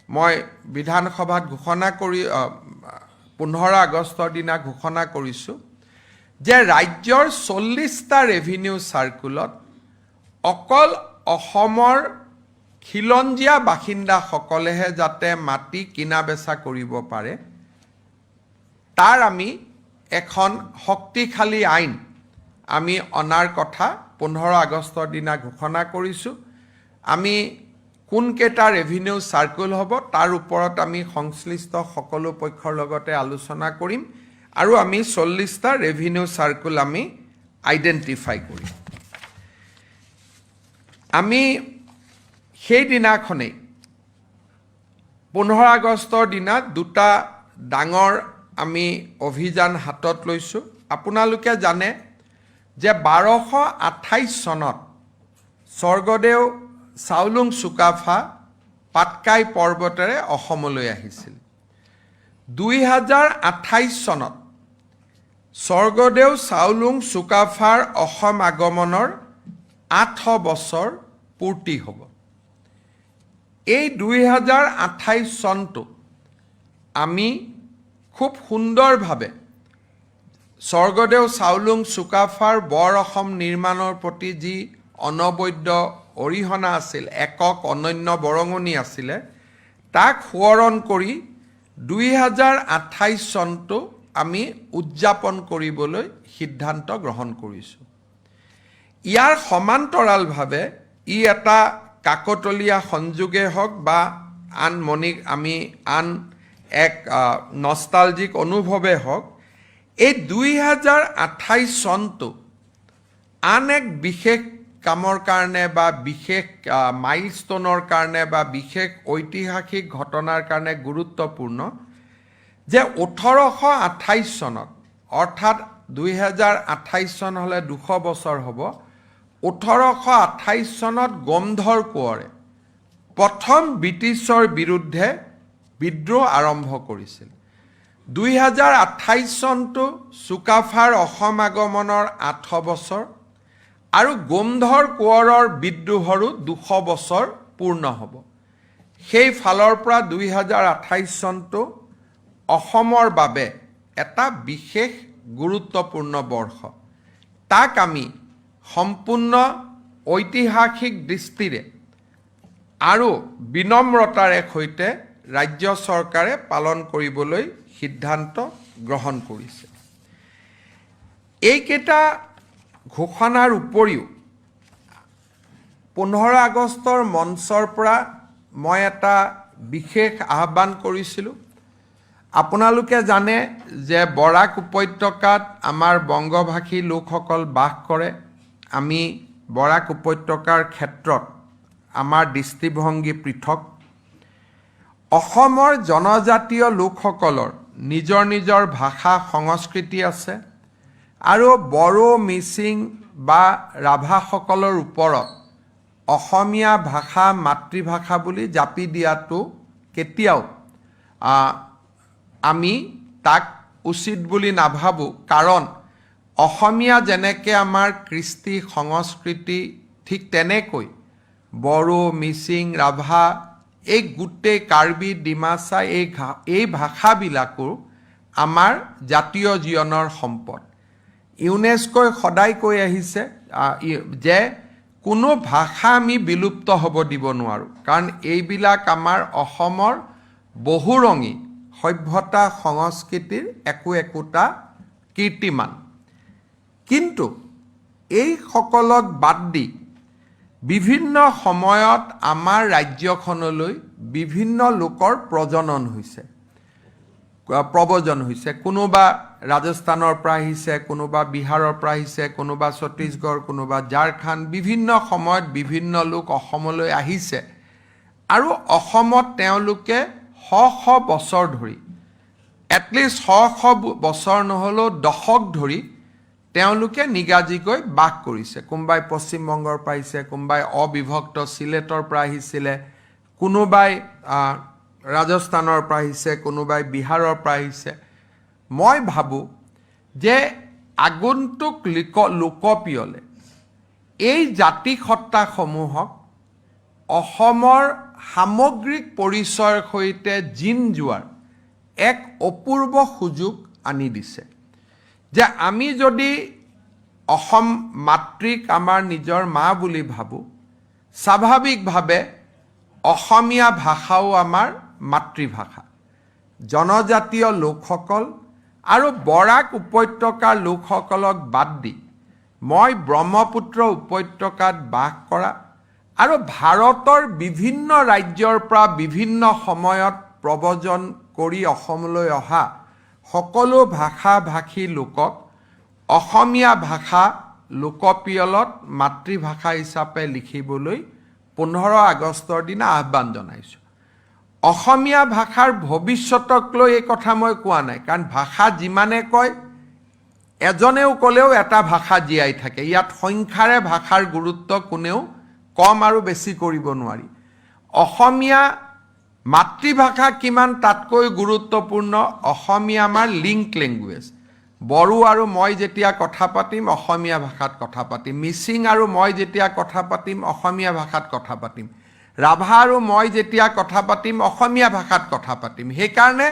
মই বিধানসভাত ঘোষণা কৰি 15 আগষ্টৰ দিনা ঘোষণা কৰিছোঁ যে ৰাজ্যৰ 40টা ৰেভিনিউ চাৰ্কুলত অকল অসমৰ খিলঞ্জীয়া বাসিন্দাসকলেহে যাতে মাটি কিনা বেচা কৰিব পাৰে তাৰ আমি এখন শক্তিশালী আইন আমি অনাৰ কথা 15 আগষ্টৰ দিনা ঘোষণা কৰিছোঁ। আমি কোনকেইটা ৰেভিনিউ চাৰ্কুল হ'ব তাৰ ওপৰত আমি সংশ্লিষ্ট সকলো পক্ষৰ লগতে আলোচনা কৰিম আৰু আমি 40টা ৰেভিনিউ চাৰ্কুল আমি আইডেণ্টিফাই কৰিম। আমি সেই দিনাখনেই 15 আগষ্টৰ দিনা দুটা ডাঙৰ আমি অভিযান হাতত লৈছোঁ। আপোনালোকে জানে যে 1228 চনত স্বৰ্গদেউ চাওলুং চুকাফা পাটকাই পৰ্বতেৰে অসমলৈ আহিছিল। 2028 চনত স্বৰ্গদেউ চাওলুং চুকাফাৰ অসম আগমনৰ 8 বছৰ পূৰ্তি হ'ব। এই 2028 চনটো আমি খুব সুন্দৰভাৱে স্বৰ্গদেউ চাওলুং চুকাফাৰ বৰ অসম নিৰ্মাণৰ প্ৰতি যি অনবদ্য অৰিহণা আছিল, একক অনন্য বৰঙণি আছিলে, তাক সোঁৱৰণ কৰি 2028 চনটো আমি উদযাপন কৰিবলৈ সিদ্ধান্ত গ্ৰহণ কৰিছোঁ। ইয়াৰ সমান্তৰালভাৱে ই এটা কাকতলীয়া সংযোগে হওক বা আন এক নষ্টালজিক অনুভৱে হওক, এই 2028 চনটো আন এক বিশেষ কামৰ কাৰণে বা বিশেষ মাইলষ্টোনৰ কাৰণে বা বিশেষ ঐতিহাসিক ঘটনাৰ কাৰণে গুৰুত্বপূৰ্ণ যে 1828 চনত অৰ্থাৎ 2028 চন হ'লে 200 বছৰ হ'ব। 1828 চনত গোমধৰ কোঁৱৰে প্ৰথম ব্ৰিটিছৰ বিৰুদ্ধে বিদ্ৰোহ আৰম্ভ কৰিছিল। 2028 চনটো চুকাফাৰ অসম আগমনৰ 8 বছৰ আৰু গোমধৰ কোঁৱৰৰ বিদ্ৰোহৰো 200 বছৰ পূৰ্ণ হ'ব। সেই ফালৰ পৰা 2028 চনটো অসমৰ বাবে এটা বিশেষ গুৰুত্বপূৰ্ণ বৰ্ষ। তাক আমি সম্পূৰ্ণ ঐতিহাসিক দৃষ্টিৰে আৰু বিনম্ৰতাৰে সৈতে ৰাজ্য চৰকাৰে পালন কৰিবলৈ সিদ্ধান্ত গ্ৰহণ কৰিছে। এইকেইটা ঘোষণাৰ উপৰিও 15 আগষ্টৰ মঞ্চৰ পৰা মই এটা বিশেষ আহ্বান কৰিছিলোঁ। আপোনালোকে জানে যে বৰাক উপত্যকাত আমাৰ বংগভাষী লোকসকল বাস কৰে। আমি বৰাক উপত্যকাৰ ক্ষেত্ৰত আমাৰ দৃষ্টিভংগী পৃথক। অসমৰ জনজাতীয় লোকসকলৰ নিজৰ নিজৰ ভাষা সংস্কৃতি আছে আৰু বড়ো, মিচিং বা ৰাভাসকলৰ ওপৰত অসমীয়া ভাষা মাতৃভাষা বুলি জাপি দিয়াটো কেতিয়াও আমি তাক উচিত বুলি নাভাবোঁ। কাৰণ অসমীয়া যেনেকৈ আমাৰ কৃষ্টি সংস্কৃতি, ঠিক তেনেকৈ বড়ো, মিচিং, ৰাভা, এই গোটেই কাৰ্বি, ডিমাচা এই ভাষাবিলাকো আমাৰ জাতীয় জীৱনৰ সম্পদ। ইউনেস্কোই সদায় কৈ আহিছে যে কোনো ভাষা আমি বিলুপ্ত হ'ব দিব নোৱাৰোঁ, কাৰণ এইবিলাক আমাৰ অসমৰ বহুৰঙী সভ্যতা সংস্কৃতিৰ একোটা কীৰ্তিমান। কিন্তু এইসকলক বাদ দি বিভিন্ন সময়ত আমাৰ ৰাজ্যখনলৈ বিভিন্ন লোকৰ প্ৰব্ৰজন হৈছে। কোনোবা ৰাজস্থানৰ পৰা আহিছে, কোনোবা বিহাৰৰ পৰা আহিছে, কোনোবা ছত্তীশগড়, কোনোবা ঝাৰখণ্ড, বিভিন্ন সময়ত বিভিন্ন লোক অসমলৈ আহিছে আৰু অসমত তেওঁলোকে শ বছৰ ধৰি, এটলিষ্ট শ বছৰ নহ'লেও দশক ধৰি তেওঁলোকে নিগাজিকৈ বাস কৰিছে। কোনোবাই পশ্চিমবংগৰ পৰা আহিছে, কোনোবাই অবিভক্ত চিলেটৰ পৰা আহিছিলে, কোনোবাই ৰাজস্থানৰ পৰা আহিছে, কোনোবাই বিহাৰৰ পৰা আহিছে। মই ভাবোঁ যে আগন্তুক লোকপিয়লে এই জাতিসত্তাসমূহক অসমৰ সামগ্ৰিক পৰিচয়ৰ সৈতে জিন যোৱাৰ এক অপূৰ্ব সুযোগ আনি দিছে। যে আমি যদি অসম মাতৃক আমাৰ নিজৰ মা বুলি ভাবোঁ, স্বাভাৱিকভাৱে অসমীয়া ভাষাও আমাৰ মাতৃভাষা। জনজাতীয় লোকসকল আৰু বৰাক উপত্যকাৰ লোকসকলক বাদ দি মই ব্ৰহ্মপুত্ৰ উপত্যকাত বাস কৰা আৰু ভাৰতৰ বিভিন্ন ৰাজ্যৰ পৰা বিভিন্ন সময়ত প্ৰব্ৰজন কৰি অসমলৈ অহা সকলো ভাষা ভাষী লোকক অসমীয়া ভাষা লোকপিয়লত মাতৃভাষা হিচাপে লিখিবলৈ 15 আগষ্টৰ দিনা আহ্বান জনাইছোঁ। অসমীয়া ভাষাৰ ভৱিষ্যতক লৈ এই কথা মই কোৱা নাই, কাৰণ ভাষা যিমানে কয় এজনেও ক'লেও এটা ভাষা জীয়াই থাকে। ইয়াত সংখ্যাৰে ভাষাৰ গুৰুত্ব কোনেও কম আৰু বেছি কৰিব নোৱাৰি। অসমীয়া মাতৃভাষা কিমান তাতকৈ গুৰুত্বপূৰ্ণ, অসমীয়া আমাৰ লিংক লেংগুৱেজ। বড়ো আৰু মই যেতিয়া কথা পাতিম অসমীয়া ভাষাত কথা পাতিম, মিচিং আৰু মই যেতিয়া কথা পাতিম অসমীয়া ভাষাত কথা পাতিম, ৰাভা আৰু মই যেতিয়া কথা পাতিম অসমীয়া ভাষাত কথা পাতিম। সেইকাৰণে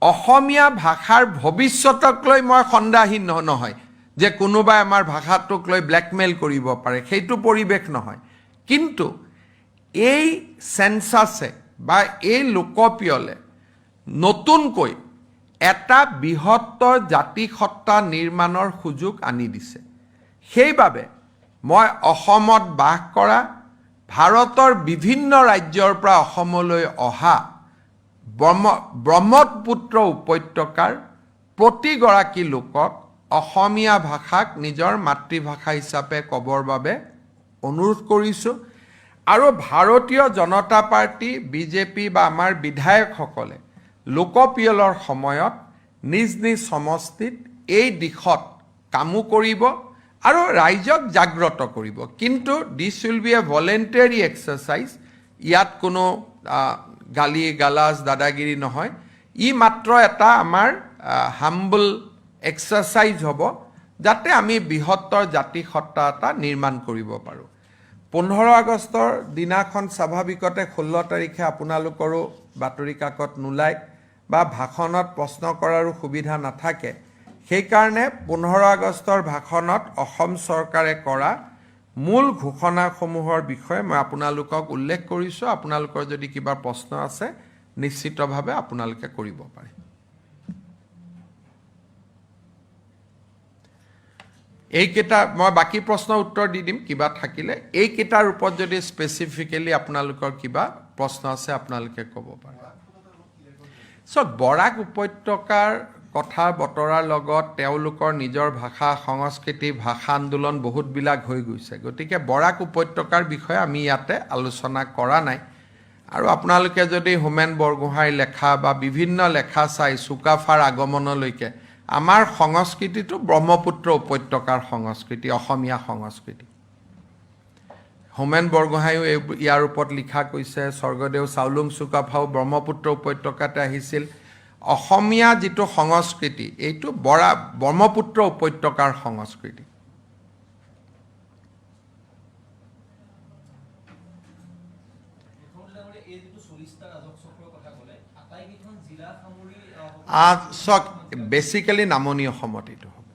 অসমীয়া ভাষাৰ ভৱিষ্যতক লৈ মই সন্দেহহীন নহয় যে কোনোবাই আমাৰ ভাষাটোক লৈ ব্লেকমেইল কৰিব পাৰে, সেইটো পৰিৱেশ নহয়। কিন্তু এই চেন্সাছে বা এই লোকপিয়লে নতুনকৈ এটা বৃহত্তৰ জাতিসত্তা নিৰ্মাণৰ সুযোগ আনি দিছে। সেইবাবে মই অসমত বাস কৰা ভাৰতৰ বিভিন্ন ৰাজ্যৰ পৰা অসমলৈ অহা ব্ৰহ্মপুত্ৰ উপত্যকাৰ প্ৰতিগৰাকী লোকক অসমীয়া ভাষাক নিজৰ মাতৃভাষা হিচাপে ক'বৰ বাবে অনুৰোধ কৰিছোঁ। আৰু ভাৰতীয় জনতা পাৰ্টি, বিজেপি বা আমাৰ বিধায়কসকলে লোকপিয়লৰ সময়ত নিজ নিজ সমষ্টিত এই দিশত কামো কৰিব আৰু ৰাইজক জাগ্ৰত কৰিব। কিন্তু this will be a voluntary exercise. ইয়াত কোনো গালি গালাজ দাদাগিৰি নহয়, ই মাত্ৰ এটা আমাৰ হাম্বল এক্সাৰচাইজ হ'ব, যাতে আমি বৃহত্তৰ জাতিসত্তা এটা নিৰ্মাণ কৰিব পাৰোঁ। 15 আগষ্টৰ দিনাখন স্বাভাৱিকতে 16 তাৰিখে আপোনালোকৰো বাতৰি কাকত নোলায় বা ভাষণত প্ৰশ্ন কৰাৰো সুবিধা নাথাকে। সেইকাৰণে 15 আগষ্টৰ ভাষণত অসম চৰকাৰে কৰা মূল ঘোষণাসমূহৰ বিষয়ে মই আপোনালোকক উল্লেখ কৰিছোঁ। আপোনালোকৰ যদি কিবা প্ৰশ্ন আছে নিশ্চিতভাৱে আপোনালোকে কৰিব পাৰে। এইকেইটা মই বাকী প্ৰশ্নৰ উত্তৰ দি দিম কিবা থাকিলে। এইকেইটাৰ ওপৰত যদি স্পেচিফিকেলি আপোনালোকৰ কিবা প্ৰশ্ন আছে আপোনালোকে ক'ব পাৰে। বৰাক উপত্যকাৰ কথা বতৰাৰ লগত তেওঁলোকৰ নিজৰ ভাষা সংস্কৃতি ভাষা আন্দোলন বহুতবিলাক হৈ গৈছে। গতিকে বৰাক উপত্যকাৰ বিষয়ে আমি ইয়াতে আলোচনা কৰা নাই। আৰু আপোনালোকে যদি হোমেন বৰগোহাঁইৰ লেখা বা বিভিন্ন লেখা চাই চুকাফাৰ আগমনলৈকে আমাৰ সংস্কৃতিটো ব্ৰহ্মপুত্ৰ উপত্যকাৰ সংস্কৃতি, অসমীয়া সংস্কৃতি। হোমেন বৰগোহাঁইও ইয়াৰ ওপৰত লিখা কৈছে, স্বৰ্গদেউ চাওলুং চুকাফাও ব্ৰহ্মপুত্ৰ উপত্যকাতে আহিছিল। অসমীয়া যিটো সংস্কৃতি এইটো ব্ৰহ্মপুত্ৰ উপত্যকাৰ সংস্কৃতি। বেচিকেলি নামনি অসমত এইটো হ'ব।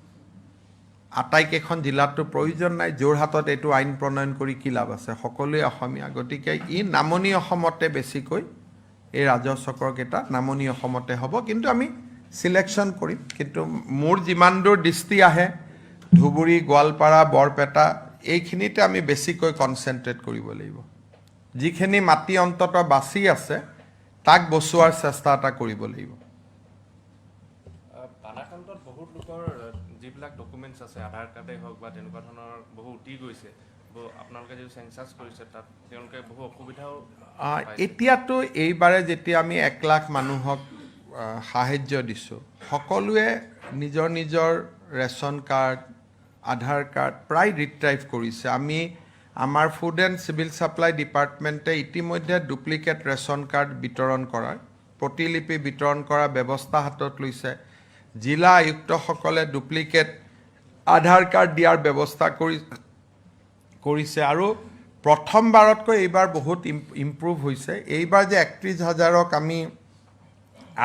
আটাইকেইখন জিলাতো প্ৰয়োজন নাই যোৰহাটত এইটো আইন প্ৰণয়ন কৰি কি লাভ আছে সকলোৱে অসমীয়া গতিকে ই নামনি অসমতে বেছিকৈ এই ৰাজহ চক্ৰকেইটা নামনি অসমতে হ'ব কিন্তু আমি সিলেকশন কৰিম কিন্তু মোৰ যিমান দূৰ দৃষ্টি আহে ধুবুৰী গোৱালপাৰা বৰপেটা এইখিনিতে আমি বেছিকৈ কনসেন্ট্ৰেট কৰিব লাগিব যিখিনি মাটি অন্তত বাছি আছে তাক বচোৱাৰ চেষ্টা এটা কৰিব লাগিব বানাকান্তত বহুত লোকৰ যিবিলাক ডকুমেণ্টছ আছে আধাৰ কাৰ্ডেই হওক বা তেনেকুৱা ধৰণৰ বহু উটি গৈছে আপোনালোকে যদি চেঞ্চাছ কৰিছে তাত তেওঁলোকে বহু অসুবিধাও এতিয়াতো এইবাৰে যেতিয়া আমি 1 লাখ মানুহক সাহায্য দিছোঁ সকলোৱে নিজৰ নিজৰ ৰেচন কাৰ্ড আধাৰ কাৰ্ড প্ৰায় ৰিট্ৰাইভ কৰিছে আমি আমাৰ ফুড এণ্ড চিভিল ছাপ্লাই ডিপাৰ্টমেণ্টে ইতিমধ্যে ডুপ্লিকেট ৰেচন কাৰ্ড বিতৰণ কৰাৰ প্ৰতিলিপি বিতৰণ কৰাৰ ব্যৱস্থা হাতত লৈছে জিলা আয়ুক্তসকলে ডুপ্লিকেট আধাৰ কাৰ্ড দিয়াৰ ব্যৱস্থা কৰিছে আৰু প্ৰথমবাৰতকৈ এইবাৰ বহুত ইম্প্ৰুভ হৈছে এইবাৰ যে 31,000ক আমি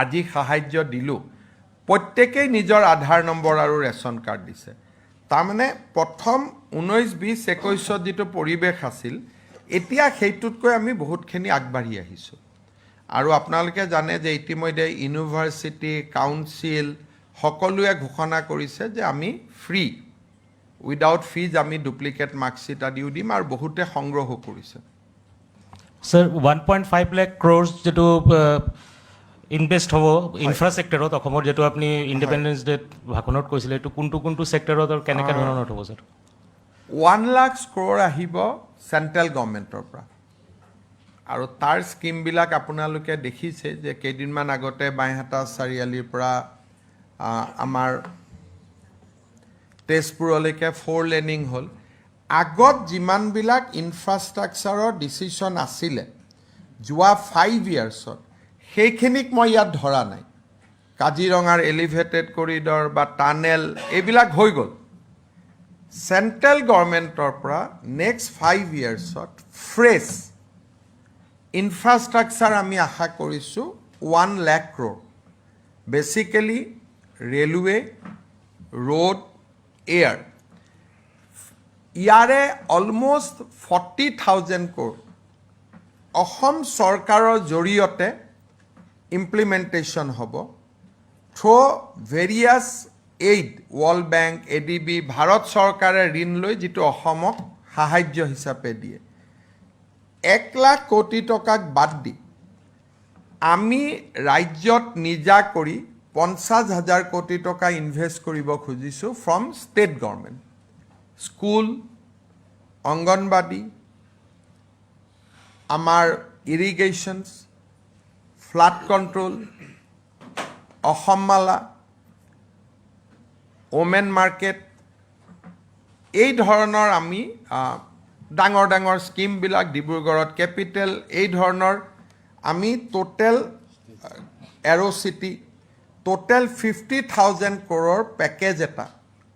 আজি সাহায্য দিলোঁ প্ৰত্যেকেই নিজৰ আধাৰ নম্বৰ আৰু ৰেচন কাৰ্ড দিছে তাৰমানে প্ৰথম 19-20-21 যিটো পৰিৱেশ আছিল এতিয়া সেইটোতকৈ আমি বহুতখিনি আগবাঢ়ি আহিছোঁ আৰু আপোনালোকে জানে যে ইতিমধ্যে ইউনিভাৰ্চিটি কাউন্সিল সকলোৱে ঘোষণা কৰিছে যে আমি ফ্ৰী উইদাউট ফিজ আমি ডুপ্লিকেট মাৰ্কশ্বিট আদিও দিম আৰু বহুতে সংগ্ৰহো কৰিছে স্যাৰ 1.5 লাখ ক্ৰোৰ্ছ যেটো ইনভেষ্ট হ'ব ইনফ্ৰাষ্ট্ৰাকচাৰত অসমৰ যেটো আপুনি ইণ্ডিপেণ্ডেন্স ডে ভাষণত কৈছিলে এইটো কোনটো সেক্টৰত আৰু কেনেকা ধৰণৰ হ'ব স্যাৰ 1 লাখ ক্ৰোৰ আহিব চেণ্ট্ৰেল গভৰ্ণমেণ্টৰ পৰা আৰু তাৰ স্কিমবিলাক আপোনালোকে দেখিছে যে কেইদিনমান আগতে বাইহাটা চাৰিআলিৰ পৰা আমাৰ তেজপুৰলৈকে 4 লেনিং হ'ল আগত যিমানবিলাক ইনফ্ৰাষ্ট্ৰাকচাৰৰ ডিচিশ্যন আছিলে যোৱা 5 ইয়াৰ্ছত সেইখিনিক মই ইয়াত ধৰা নাই কাজিৰঙাৰ এলিভেটেড কৰিডৰ বা টানেল এইবিলাক হৈ গ'ল চেণ্ট্ৰেল গভৰ্ণমেণ্টৰ পৰা নেক্সট 5 ইয়াৰ্ছত ফ্ৰেছ ইনফ্ৰাষ্ট্ৰাকচাৰ আমি আশা কৰিছোঁ 1 lakh crore basically railway road air ইয়াৰে অলমষ্ট 40,000 ক্ৰোৰ অসম চৰকাৰৰ জৰিয়তে ইমপ্লিমেণ্টেশ্যন হ'ব through various aid world bank ADB Bharat চৰকাৰে ঋণ লৈ যিটো অসমক সাহায্য হিচাপে দিয়ে 1 লাখ কোটি টকাক বাদ দি আমি ৰাজ্যত নিজা কৰি 50,000 কোটি টকা ইনভেষ্ট কৰিব খুজিছোঁ from state government school anganwadi আমাৰ ইৰিগেশ্যনছ flood control Asom Mala women market এই ধৰণৰ আমি ডাঙৰ ডাঙৰ স্কিমবিলাক ডিব্ৰুগড়ত কেপিটেল এই ধৰণৰ আমি টোটেল এৰো চিটি টোটেল 50,000 ক্ৰোৰৰ পেকেজ এটা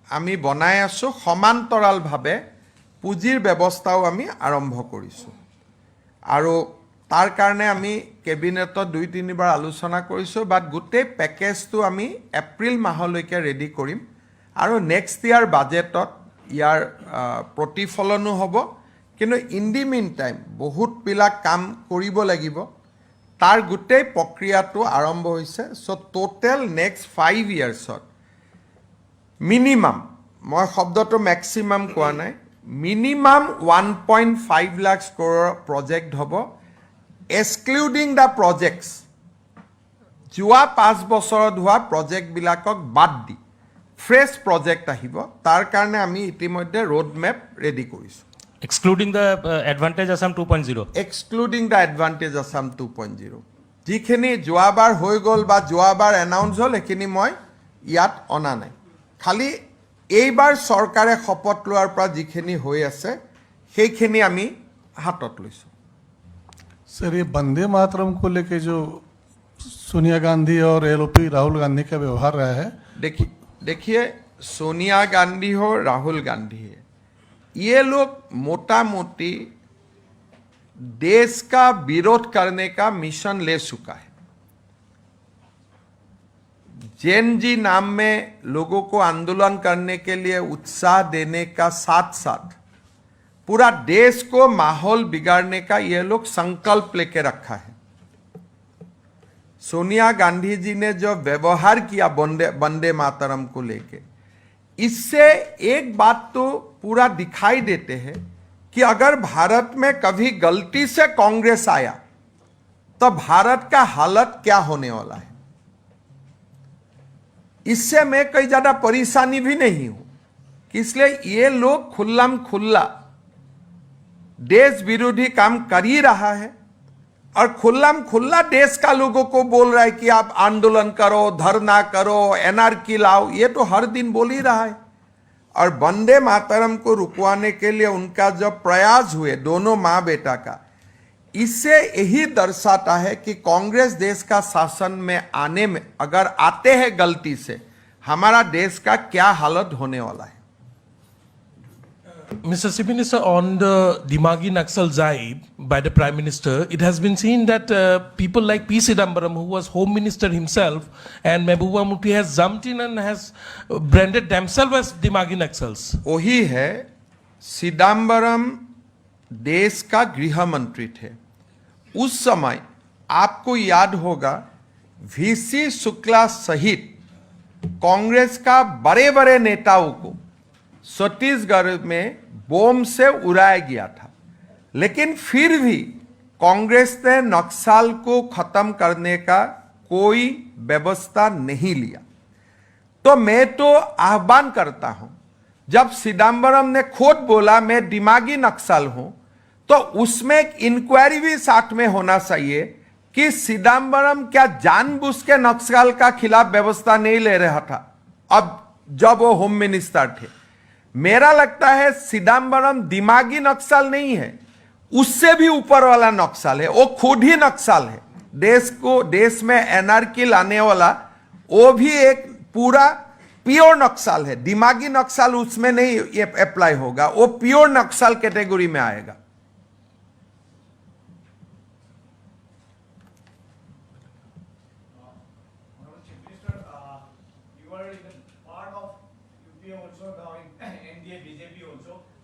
আমি বনাই আছোঁ সমান্তৰালভাৱে পুঁজিৰ ব্যৱস্থাও আমি আৰম্ভ কৰিছোঁ আৰু তাৰ কাৰণে আমি কেবিনেটত 2-3বাৰ আলোচনা কৰিছোঁ বাট গোটেই পেকেজটো আমি এপ্ৰিল মাহলৈকে ৰেডি কৰিম আৰু নেক্সট ইয়াৰ বাজেটত ইয়াৰ প্ৰতিফলনো হ'ব কিন্তু ইন দি মিন টাইম বহুতবিলাক কাম কৰিব লাগিব তাৰ গোটেই প্ৰক্ৰিয়াটো আৰম্ভ হৈছে চ' টোটেল নেক্সট 5 ইয়াৰ্ছত মিনিমাম মই শব্দটো মেক্সিমাম কোৱা নাই মিনিমাম 1.5 লাখ ক্ৰোৰৰ প্ৰজেক্ট হ'ব এক্সক্লুডিং দ্য প্ৰজেক্টছ যোৱা 5 বছৰত হোৱা প্ৰজেক্টবিলাকক বাদ দি ফ্ৰেছ প্ৰজেক্ট আহিব তাৰ কাৰণে আমি ইতিমধ্যে ৰোড মেপ ৰেডি কৰিছোঁ excluding the advantage Assam 2.0 excluding the advantage Assam 2.0 যিখিনি যোৱাবাৰ হৈ গ'ল বা যোৱাবাৰ এনাউন্স হ'ল সেইখিনি মই ইয়াত অনা নাই খালি এইবাৰ চৰকাৰে শপত লোৱাৰ পৰা যিখিনি হৈ আছে সেইখিনি আমি হাতত লৈছোঁ सर ये वंदे मातरम को लेके जो सोनिया गांधी और LOP राहुल गांधी का व्यवहार रहा है देखिए सोनिया गांधी हो राहुल गांधी है ये लोग मोटा मोटी देश का विरोध करने का मिशन ले चुका है जेएनजी नाम में लोगों को आंदोलन करने के लिए उत्साह देने का साथ साथ पूरा देश को माहौल बिगाड़ने का ये लोग संकल्प लेके रखा है। सोनिया गांधी जी ने जो व्यवहार किया वंदे मातरम को लेके, इससे एक बात तो पूरा दिखाई देते हैं कि अगर भारत में कभी गलती से कांग्रेस आया तो भारत का हालत क्या होने वाला है। इससे मैं कई ज्यादा परेशानी भी नहीं हूं कि इसलिए ये लोग खुल्लम खुल्ला देश विरोधी काम कर ही रहा है और खुल्लम खुल्ला देश का लोगों को बोल रहा है कि आप आंदोलन करो, धरना करो, एनआरकी लाओ, ये तो हर दिन बोल ही रहा है। और वंदे मातरम को रुकवाने के लिए उनका जो प्रयास हुए दोनों माँ बेटा का, इससे यही दर्शाता है कि कांग्रेस देश का शासन में आने में अगर आते हैं गलती से, हमारा देश का क्या हालत होने वाला है। Mr. Chief Minister, on the Dimagi Naxal jibe by the Prime Minister, it has been seen that people like P. Chidambaram, who was Home Minister himself, and Mehbooba Mufti has jumped in and has branded themselves as Dimagi Naxals. वही है, चिदम्बरम देश का गृह मंत्री थे। उस समय आपको याद होगा वीसी शुक्ला सहित कांग्रेस का बड़े बड़े नेताओं को छत्तीसगढ़ में बम से उड़ाया गया था, लेकिन फिर भी कांग्रेस ने नक्सल को खत्म करने का कोई व्यवस्था नहीं लिया। तो मैं तो आह्वान करता हूं, जब चिदम्बरम ने खुद बोला मैं दिमागी नक्सल हूं, तो उसमें एक इंक्वायरी भी साथ में होना चाहिए कि चिदम्बरम क्या जानबूझ के नक्सल का खिलाफ व्यवस्था नहीं ले रहा था अब जब वो होम मिनिस्टर थे। मेरा लगता है चिदम्बरम दिमागी नक्सल नहीं है, उससे भी ऊपर वाला नक्सल है, वो खुद ही नक्सल है। देश में एनआरकी लाने वाला वो भी एक पूरा प्योर नक्सल है। दिमागी नक्सल उसमें नहीं अप्लाई होगा, वो प्योर नक्सल कैटेगरी में आएगा।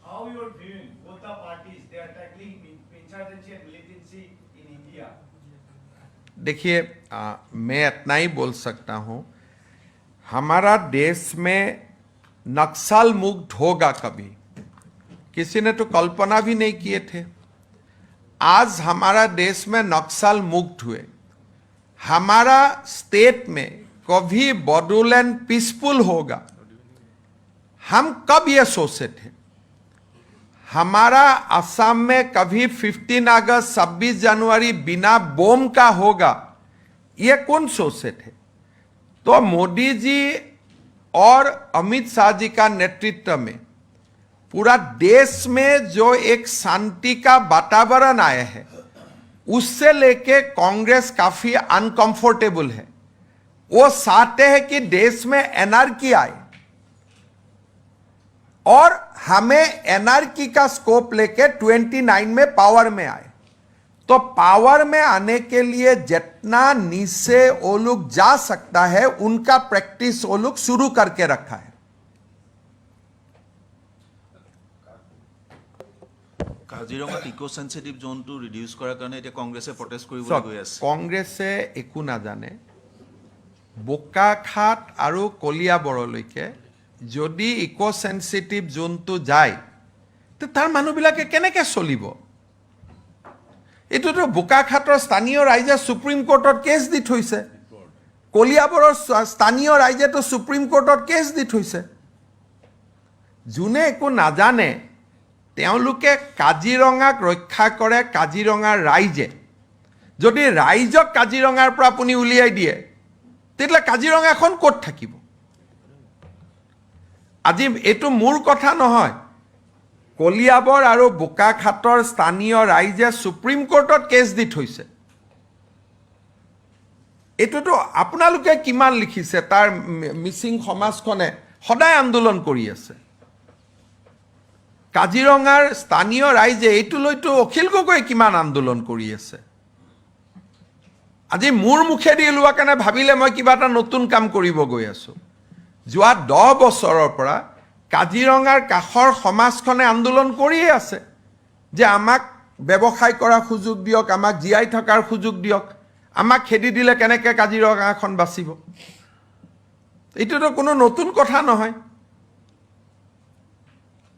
How you are viewing both the parties? They are tackling insurgency and militancy in India. देखिए, मैं इतना ही बोल सकता हूं, हमारा देश में नक्सल मुक्त होगा कभी, किसी ने तो कल्पना भी नहीं किए थे। आज हमारा देश में नक्सल मुक्त हुए, हमारा स्टेट में कभी बोडोलैंड पीसफुल होगा, हम कब ये सोचे थे। हमारा असम में कभी 15 अगस्त 26 जनवरी बिना बम का होगा, ये कौन सोचे थे। तो मोदी जी और अमित शाह जी का नेतृत्व में पूरा देश में जो एक शांति का वातावरण आया है, उससे लेके कांग्रेस काफी अनकंफर्टेबल है। वो चाहते हैं कि देश में एनआरकी आए और हमें एनआरकी का स्कोप लेके 29 में पावर में आए। तो पावर में आने के लिए जितना नीचे वो लोग जा सकता है, उनका प्रैक्टिस वो लोग शुरू करके रखा है। কাজিৰঙাত ইকো সেন্সিটিভ জোনটো ৰিডিউস কৰাৰ কাৰণে এতিয়া কংগ্ৰেছে প্ৰটেষ্ট কৰিবলৈ গৈ আছে। কংগ্ৰেছে একো নাজানে। বোকাখাট আৰু কলিয়াবৰলৈকে যদি ইকো সেন্সিটিভ জোনটো যায়, তো তাৰ মানুহবিলাকে কেনেকৈ চলিব। এইটোতো বোকাখাটৰ স্থানীয় ৰাইজে সুপ্ৰিম কোৰ্টত কেছ দি থৈছে, কলিয়াবৰৰ স্থানীয় ৰাইজেতো সুপ্ৰিম কোৰ্টত কেছ দি থৈছে। যোনে একো নাজানে তেওঁলোকে কাজিৰঙাক ৰক্ষা কৰে কাজিৰঙাৰ ৰাইজে। যদি ৰাইজক কাজিৰঙাৰ পৰা আপুনি উলিয়াই দিয়ে, তেতিয়াহ'লে কাজিৰঙাখন ক'ত থাকিব। আজি এইটো মোৰ কথা নহয়, কলিয়াবৰ আৰু বোকাখাটৰ স্থানীয় ৰাইজে সুপ্ৰিম কোৰ্টত কেছ দি থৈছে। এইটোতো আপোনালোকে কিমান লিখিছে, তাৰ মিচিং সমাজখনে সদায় আন্দোলন কৰি আছে। কাজিৰঙাৰ স্থানীয় ৰাইজে এইটো লৈতো অখিল গগৈ কিমান আন্দোলন কৰি আছে। আজি মোৰ মুখেদি ওলোৱা কাৰণে ভাবিলে মই কিবা এটা নতুন কাম কৰিব গৈ আছো যোৱা 10 বছৰৰ পৰা কাজিৰঙাৰ কাষৰ সমাজখনে আন্দোলন কৰিয়ে আছে যে আমাক ব্যৱসায় কৰাৰ সুযোগ দিয়ক আমাক জীয়াই থকাৰ সুযোগ দিয়ক আমাক খেদি দিলে কেনেকৈ কাজিৰঙাখন বাচিব এইটোতো কোনো নতুন কথা নহয়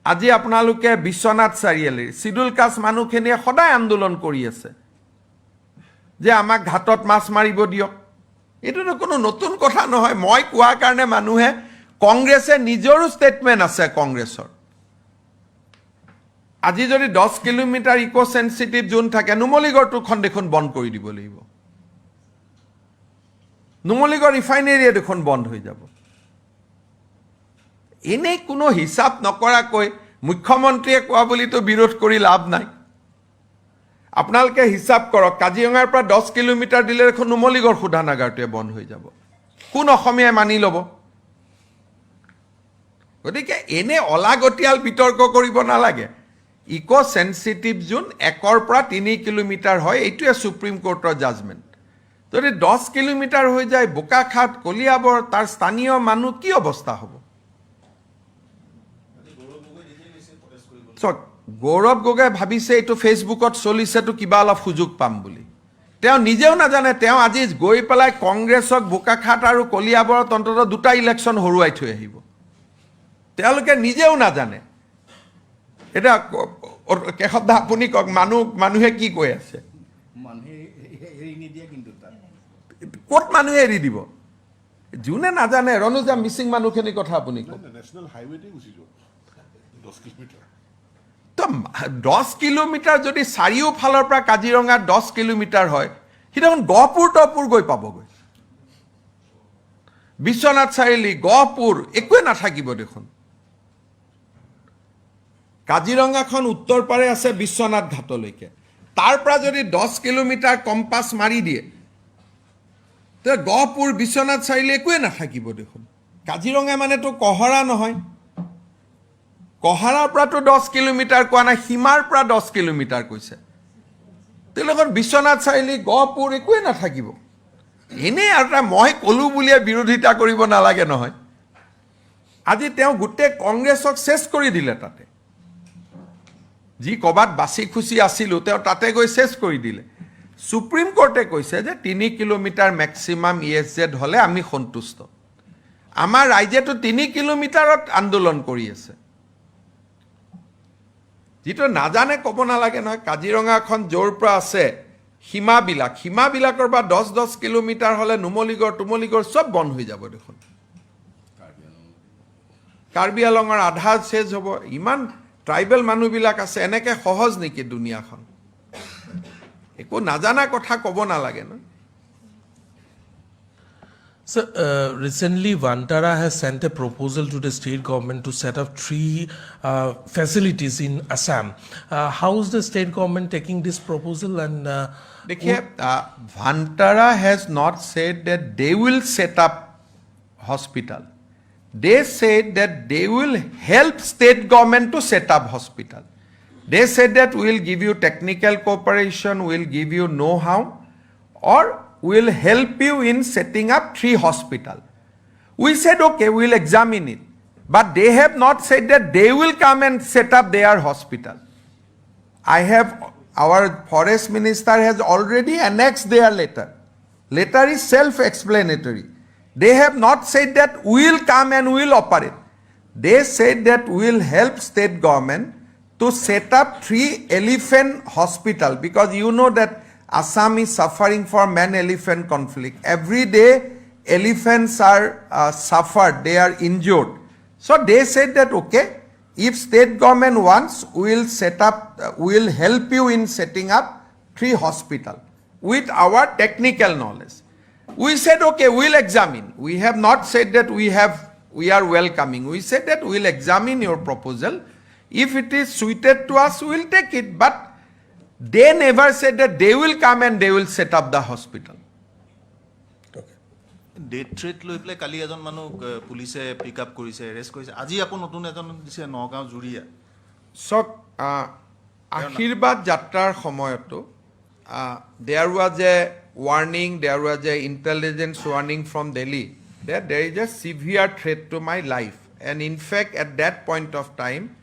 আজি আপোনালোকে বিশ্বনাথ চাৰিআলিৰ চিডুল কাষ্ট মানুহখিনিয়ে সদায় আন্দোলন কৰি আছে যে আমাক ঘাটত মাছ মাৰিব দিয়ক এইটোতো কোনো নতুন কথা নহয় মই কোৱাৰ কাৰণে মানুহে কংগ্ৰেছে নিজৰো ষ্টেটমেণ্ট আছে কংগ্ৰেছৰ আজি যদি 10 কিলোমিটাৰ ইকো সেনসিটিভ জোন থাকে নুমলীগড়টোখন দেখোন বন্ধ কৰি দিব লাগিব নুমলীগড় ৰিফাইনেৰী দেখোন বন্ধ হৈ যাব এনে কোনো হিসাব নকৰাকৈ মুখ্যমন্ত্ৰীয়ে কোৱা বুলিতো বিৰোধ কৰি লাভ নাই আপোনালোকে হিসাব কৰক কাজিৰঙাৰ পৰা 10 কিলোমিটাৰ দিলে দেখোন নুমলীগড় শোধানাগাৰটোৱে বন্ধ হৈ যাব কোন অসমীয়াই মানি ল'ব গতিকে এনে অলাগতিয়াল বিতৰ্ক কৰিব নালাগে ইকো সেনসিটিভ জোন 1 পৰা 3 কিলোমিটাৰ হয় এইটোৱে সুপ্ৰিম কোৰ্টৰ জাজমেণ্ট যদি 10 কিলোমিটাৰ হৈ যায় বোকাখাট কলিয়াবৰ তাৰ স্থানীয় মানুহ কি অৱস্থা হ'ব গৌৰৱ গগৈ ভাবিছে এইটো ফেচবুকত চলিছেতো কিবা অলপ সুযোগ পাম বুলি তেওঁ নিজেও নাজানে তেওঁ আজি গৈ পেলাই কংগ্ৰেছক বোকাখাট আৰু কলিয়াবৰত অন্তত 2টা ইলেকশ্যন হৰুৱাই থৈ আহিব তেওঁলোকে নিজেও নাজানে এটা কেশৱদা আপুনি কওক মানুহে কি কৈ আছে ক'ত মানুহে এৰি দিব যোনে নাজানে ৰনুজা মিচিং মানুহখিনিৰ কথা আপুনি কওক नेशनल हाईवे তে গুছি যাও 10 কিলোমিটাৰ তো 10 কিলোমিটাৰ যদি চাৰিওফালৰ পৰা কাজিৰঙা 10 কিলোমিটাৰ হয় হিদন গহপুৰ টপুৰ গৈ পাবগৈ বিশ্বনাথ চাৰিআলি গহপুৰ একোৱে নাথাকিব দেখোন কাজিৰঙাখন উত্তৰ পাৰে আছে বিশ্বনাথ ঘাটলৈকে তাৰ পৰা যদি 10 কিলোমিটাৰ কম্পাছ মাৰি দিয়ে তে গহপুৰ বিশ্বনাথ চাৰিআলি একোৱে নাথাকিব দেখোন কাজিৰঙা মানেতো কহৰা নহয় কহাৰাৰ পৰাতো 10 কিলোমিটাৰ কোৱা নাই সীমাৰ পৰা 10 কিলোমিটাৰ কৈছে তেলেখন বিশ্বনাথ চাৰিআলি গহপুৰ একোৱে নাথাকিব এনে আৰু মই কলু বুলিয়ে বিৰোধিতা কৰিব নালাগে নহয় আজি তেওঁ গোটেই কংগ্ৰেছক শেষ কৰি দিলে তাতে যি কবাত বাছি খুচি আছিল তেওঁ তাতে গৈ শেষ কৰি দিলে সুপ্ৰিম কোৰ্টে কৈছে যে 3 কিলোমিটাৰ ম্যাক্সিমাম ইএসজেড হলে আমি সন্তুষ্ট আমাৰ ৰাজ্যটো 3 কিলোমিটাৰত আন্দোলন কৰি আছে যেটো নাজানে ক'ব নালাগে নহয় কাজিৰঙাখন জোৰ পৰা আছে সীমাবিলাকৰ পৰা 10 কিলোমিটাৰ হলে নুমলীগড় সব বন্ধ হৈ যাব দেখোন কাৰ্বি আলঙৰ আধা শেষ হ'ব ইমান ট্ৰাইবেল মানুহবিলাক আছে এনেকে সহজ নেকি দুনিয়াখন একো নাজানা কথা ক'ব নালাগে ন So, recently Vantara has sent a proposal to the state government to set up 3 facilities in Assam. How is the state government taking this proposal and देखिए Vantara has not said that they will set up hospital. They said that they will help state government to set up hospital. They said that we will give you technical cooperation, we will give you know-how, or we will help you in setting up 3 hospitals. We said, okay, we will examine it. But they have not said that they will come and set up their hospital. Our forest minister has already annexed their letter. Letter is self-explanatory. They have not said that we will come and we will operate. They said that we will help state government to set up 3 elephant hospital because you know that Assam is suffering for man-elephant conflict. Every day, elephants are suffered, they are injured. So they said that, okay, if state government wants, we will help you in setting up 3 hospitals with our technical knowledge. We said, okay, we will examine. We have not said that we are welcoming. We said that we will examine your proposal. If it is suited to us, we will take it. But they never said that they will come and they will set up the hospital. Death threat লৈ পেলাই কালি এজন মানুহ পুলিচে পিক up কৰিছে arrest কৰিছে আজি আকৌ নতুন এজন দিছে নগাঁও জুৰিয়া চক আশীৰ্বাদ যাত্ৰাৰ সময়তো there was a warning, there was a intelligence warning from Delhi that there is a severe threat to my life. And in fact, at that point of time,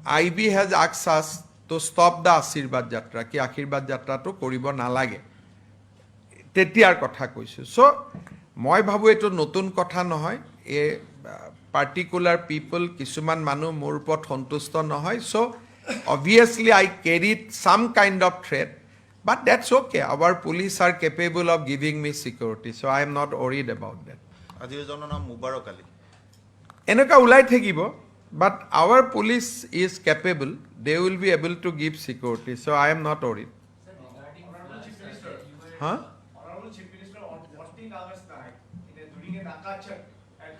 IB has asked us to stop the Ashirvad Jatra, ki Ashirvad Jatra to koribo nalage. Tetiar kotha koisu. So, moi bhabu eto notun kotha nohoy. A particular people, kisuman manu mor upor santusto nohoy. So, obviously, I carried some kind of threat. But that's okay. Our police are capable of giving me security. So, I am not worried about that. আজি এজনৰ নাম মুবাৰক আলী এনেকা ulai thekibo. But our police is capable. They will be able to give security. So I am not worried. Huh? Honorable Chief Minister, on 14 August night, during a Naka check at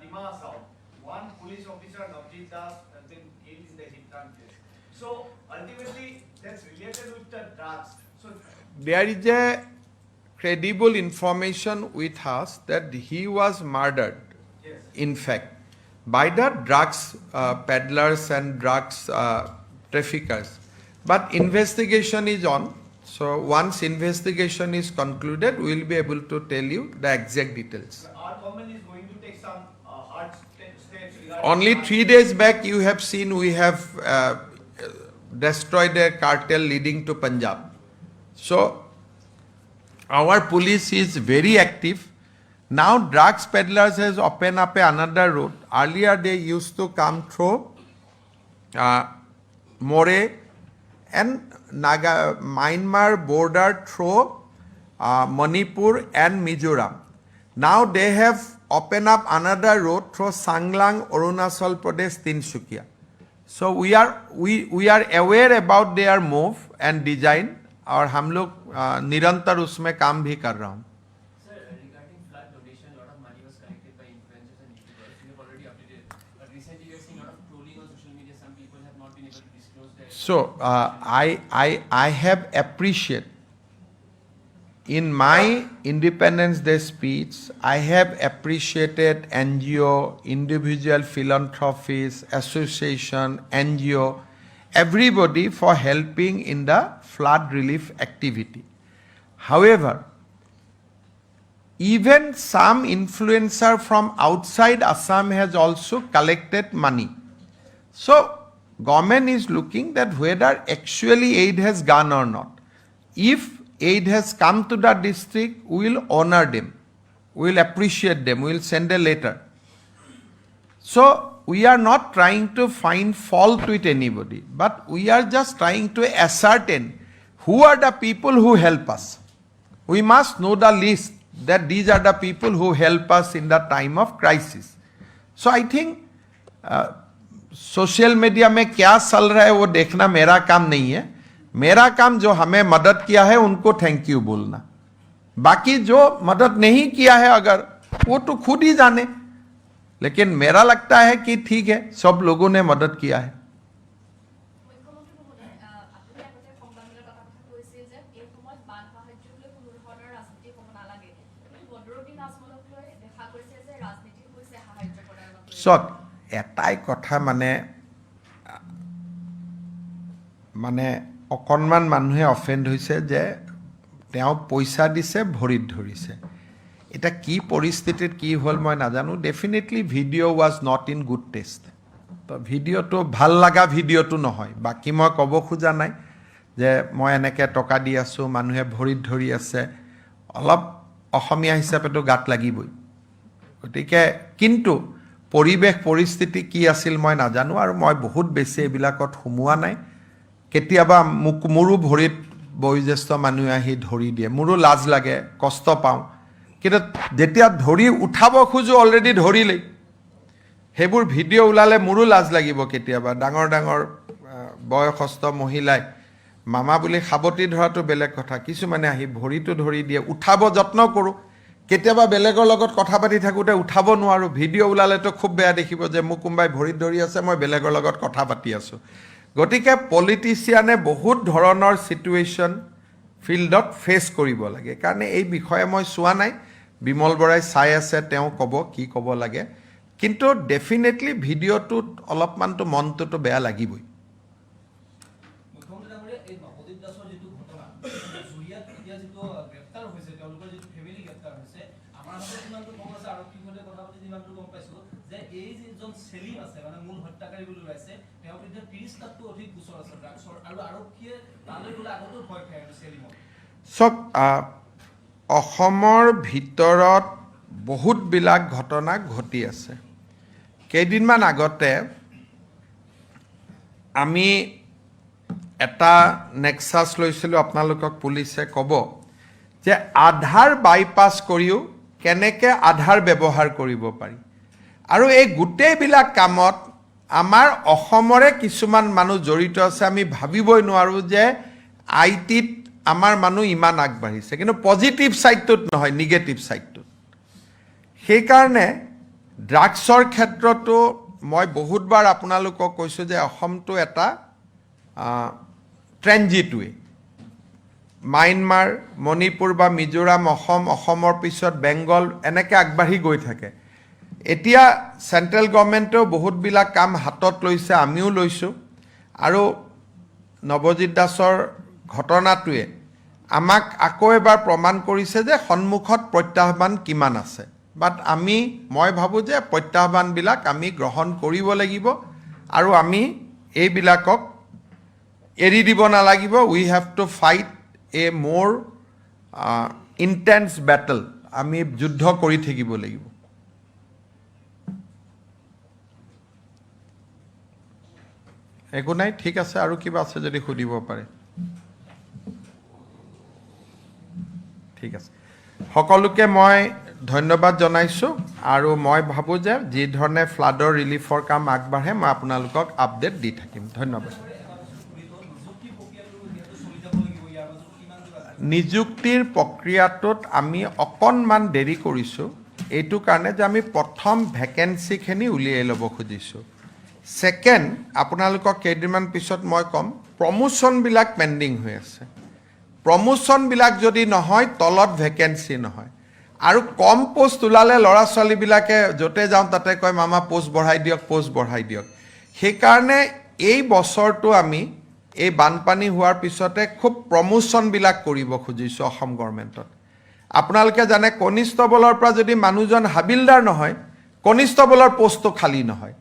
Dima South, one police officer, Navjit Das, has been killed in the hit-run case. So ultimately, that's related with the drugs. So There is a credible information with us that he was murdered. yes. In fact, by the drugs peddlers and drugs traffickers. But investigation is on. So once investigation is concluded, we will be able to tell you the exact details. Our government is going to take some hard steps regarding. Only 3 days back, you have seen we have destroyed a cartel leading to Punjab. So our police is very active. Now drugs peddlers has opened up another route. Earlier they used to come through More and Myanmar border through Manipur and Mizoram. Now they have opened up another road through Sanglang, Arunachal Pradesh, Tinsukia. So we are aware about their move and design और हम लोग निरंतर उसमें काम भी कर रहा हूँ. So I have appreciated in my Independence Day speech, I have appreciated NGO, individual philanthropies, association, NGO, everybody for helping in the flood relief activity. However, even some influencer from outside Assam has also collected money. So government is looking that whether actually aid has gone or not. If aid has come to the district, we will honor them. We will appreciate them. We will send a letter. So we are not trying to find fault with anybody, but we are just trying to ascertain who are the people who help us. We must know the list that these are the people who help us in the time of crisis. So I think social media में क्या चल रहा है वो देखना मेरा काम नहीं है. मेरा काम जो हमें मदद किया है उनको थैंक यू बोलना. बाकी जो मदद नहीं किया है अगर वो तो खुद ही जाने. लेकिन मेरा लगता है कि ठीक है, सब लोगों ने मदद किया है. সব এটাই কথা মানে অকণমান মানুহে অফেন্ড হৈছে যে তেওঁ পইচা দিছে ভৰিত ধৰিছে. এটা কি পৰিস্থিতিত কি হ'ল মই নাজানো. Definitely video' was not in good test. তো ভিডিঅ'টো ভাল লগা ভিডিঅ'টো নহয়. বাকী মই ক'ব খোজা নাই যে মই এনেকৈ টকা দি আছোঁ, মানুহে ভৰিত ধৰি আছে. অলপ অসমীয়া হিচাপেতো গাত লাগিবই. গতিকে কিন্তু পৰিৱেশ পৰিস্থিতি কি আছিল মই নাজানো, আৰু মই বহুত বেছি এইবিলাকত সোমোৱা নাই. কেতিয়াবা মোৰো ভৰিত বয়োজ্যেষ্ঠ মানুহে আহি ধৰি দিয়ে, মোৰো লাজ লাগে, কষ্ট পাওঁ. কিন্তু যেতিয়া ধৰি উঠাব খোজো অলৰেডি ধৰিলেই. সেইবোৰ ভিডিঅ' ওলালে মোৰো লাজ লাগিব কেতিয়াবা. ডাঙৰ ডাঙৰ বয়সস্থ মহিলাই মামা বুলি সাৱটি ধৰাটো বেলেগ কথা, কিছুমানে আহি ভৰিটো ধৰি দিয়ে. উঠাব যত্ন কৰোঁ, কেতিয়াবা বেলেগৰ লগত কথা পাতি থাকোঁতে উঠাব নোৱাৰোঁ. ভিডিঅ' ওলালেতো খুব বেয়া দেখিব যে মোক কোনোবাই ভৰিত ধৰি আছে, মই বেলেগৰ লগত কথা পাতি আছোঁ. গতিকে পলিটিচিয়ানে বহুত ধৰণৰ চিটুৱেশ্যন ফিল্ডত ফেচ কৰিব লাগে. কাৰণে এই বিষয়ে মই চোৱা নাই, বিমল বৰাই চাই আছে, তেওঁ ক'ব কি ক'ব লাগে. কিন্তু ডেফিনেটলি ভিডিঅ'টোত অলপমানতো মনটোতো বেয়া লাগিবই. মানে মূল হত্যাকাৰী বুলি ওলাইছে তেওঁৰ বিৰুদ্ধে 30টাতকৈ অধিক গোচৰ আছে ড্ৰাগছৰ আৰু আৰক্ষীয়ে তালৈ গ'লে আগতেও ভয় খায় আৰু চেলিমত চব অসমৰ ভিতৰত বহুতবিলাক ঘটনা ঘটি আছে কেইদিনমান আগতে আমি এটা নেক্সাছ লৈছিলোঁ আপোনালোকক পুলিচে ক'ব যে আধাৰ বাইপাছ কৰিও কেনেকৈ আধাৰ ব্যৱহাৰ কৰিব পাৰি আৰু এই গোটেইবিলাক কামত আমাৰ অসমৰে কিছুমান মানুহ জড়িত আছে আমি ভাবিবই নোৱাৰোঁ যে আইটিত আমাৰ মানুহ ইমান আগবাঢ়িছে কিন্তু পজিটিভ ছাইডটোত নহয় নিগেটিভ ছাইডটোত সেইকাৰণে ড্ৰাগছৰ ক্ষেত্ৰতো মই বহুতবাৰ আপোনালোকক কৈছোঁ যে অসমটো এটা ট্ৰেনজিটৱে মায়ানমাৰ মণিপুৰ বা মিজোৰাম অসমৰ পিছত বেংগল এনেকৈ আগবাঢ়ি গৈ থাকে এতিয়া চেণ্ট্ৰেল গভৰ্ণমেণ্টেও বহুতবিলাক কাম হাতত লৈছে আমিও লৈছোঁ আৰু নৱজিৎ দাসৰ ঘটনাটোৱে আমাক আকৌ এবাৰ প্ৰমাণ কৰিছে যে সন্মুখত প্ৰত্যাহ্বান কিমান আছে বাট মই ভাবোঁ যে প্ৰত্যাহ্বানবিলাক আমি গ্ৰহণ কৰিব লাগিব আৰু আমি এইবিলাকক এৰি দিব নালাগিব উই হেভ টু ফাইট এ মোৰ ইণ্টেন্স বেটল আমি যুদ্ধ কৰি থাকিব লাগিব একো নাই ঠিক আছে আৰু কিবা আছে যদি সুধিব পাৰে ঠিক আছে সকলোকে মই ধন্যবাদ জনাইছোঁ আৰু মই ভাবোঁ যে যি ধৰণে ফ্লাডৰ ৰিলিফৰ কাম আগবাঢ়ে মই আপোনালোকক আপডেট দি থাকিম ধন্যবাদ নিযুক্তিৰ প্ৰক্ৰিয়াটোত আমি অকণমান দেৰি কৰিছোঁ এইটো কাৰণে যে আমি প্ৰথম ভেকেঞ্চিখিনি উলিয়াই ল'ব খুজিছোঁ ছেকেণ্ড আপোনালোকক কেইদিনমান পিছত মই ক'ম প্ৰমোশ্যনবিলাক পেণ্ডিং হৈ আছে প্ৰমোশ্যনবিলাক যদি নহয় তলত ভেকেঞ্চি নহয় আৰু কম পোষ্ট ওলালে ল'ৰা ছোৱালীবিলাকে য'তে যাওঁ তাতে কয় মামা পোষ্ট বঢ়াই দিয়ক সেইকাৰণে এই বছৰটো আমি এই বানপানী হোৱাৰ পিছতে খুব প্ৰমোশ্যনবিলাক কৰিব খুজিছোঁ অসম গভৰ্ণমেণ্টত আপোনালোকে জানে কনিষ্টবলৰ পৰা যদি মানুহজন হাবিলদাৰ নহয় কনিষ্টবলৰ পোষ্টটো খালী নহয়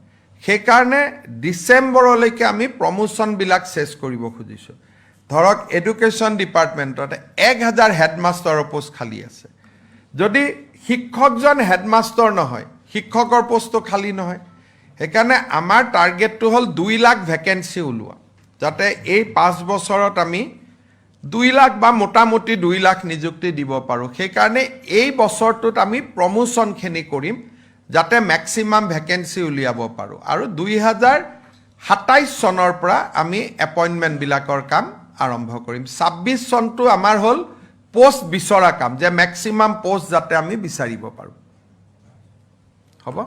সেইকাৰণে ডিচেম্বৰলৈকে আমি প্ৰমোশ্যনবিলাক চেছ কৰিব খুজিছোঁ ধৰক এডুকেশ্যন ডিপাৰ্টমেণ্টত 1000 হেডমাষ্টাৰৰ পোষ্ট খালী আছে যদি শিক্ষকজন হেডমাষ্টাৰ নহয় শিক্ষকৰ পোষ্টটো খালী নহয় সেইকাৰণে আমাৰ টাৰ্গেটটো হ'ল 2 লাখ ভেকেঞ্চি ওলোৱা যাতে এই 5 বছৰত আমি 2 লাখ বা মোটামুটি 2 লাখ নিযুক্তি দিব পাৰোঁ সেইকাৰণে এই বছৰটোত আমি প্ৰমোশ্যনখিনি কৰিম যাতে মেক্সিমাম ভেকেঞ্চি উলিয়াব পাৰোঁ আৰু 2027 চনৰ পৰা আমি এপইণ্টমেণ্টবিলাকৰ কাম আৰম্ভ কৰিম 26 চনটো আমাৰ হ'ল পোষ্ট বিচৰা কাম যে মেক্সিমাম পোষ্ট যাতে আমি বিচাৰিব পাৰোঁ হ'ব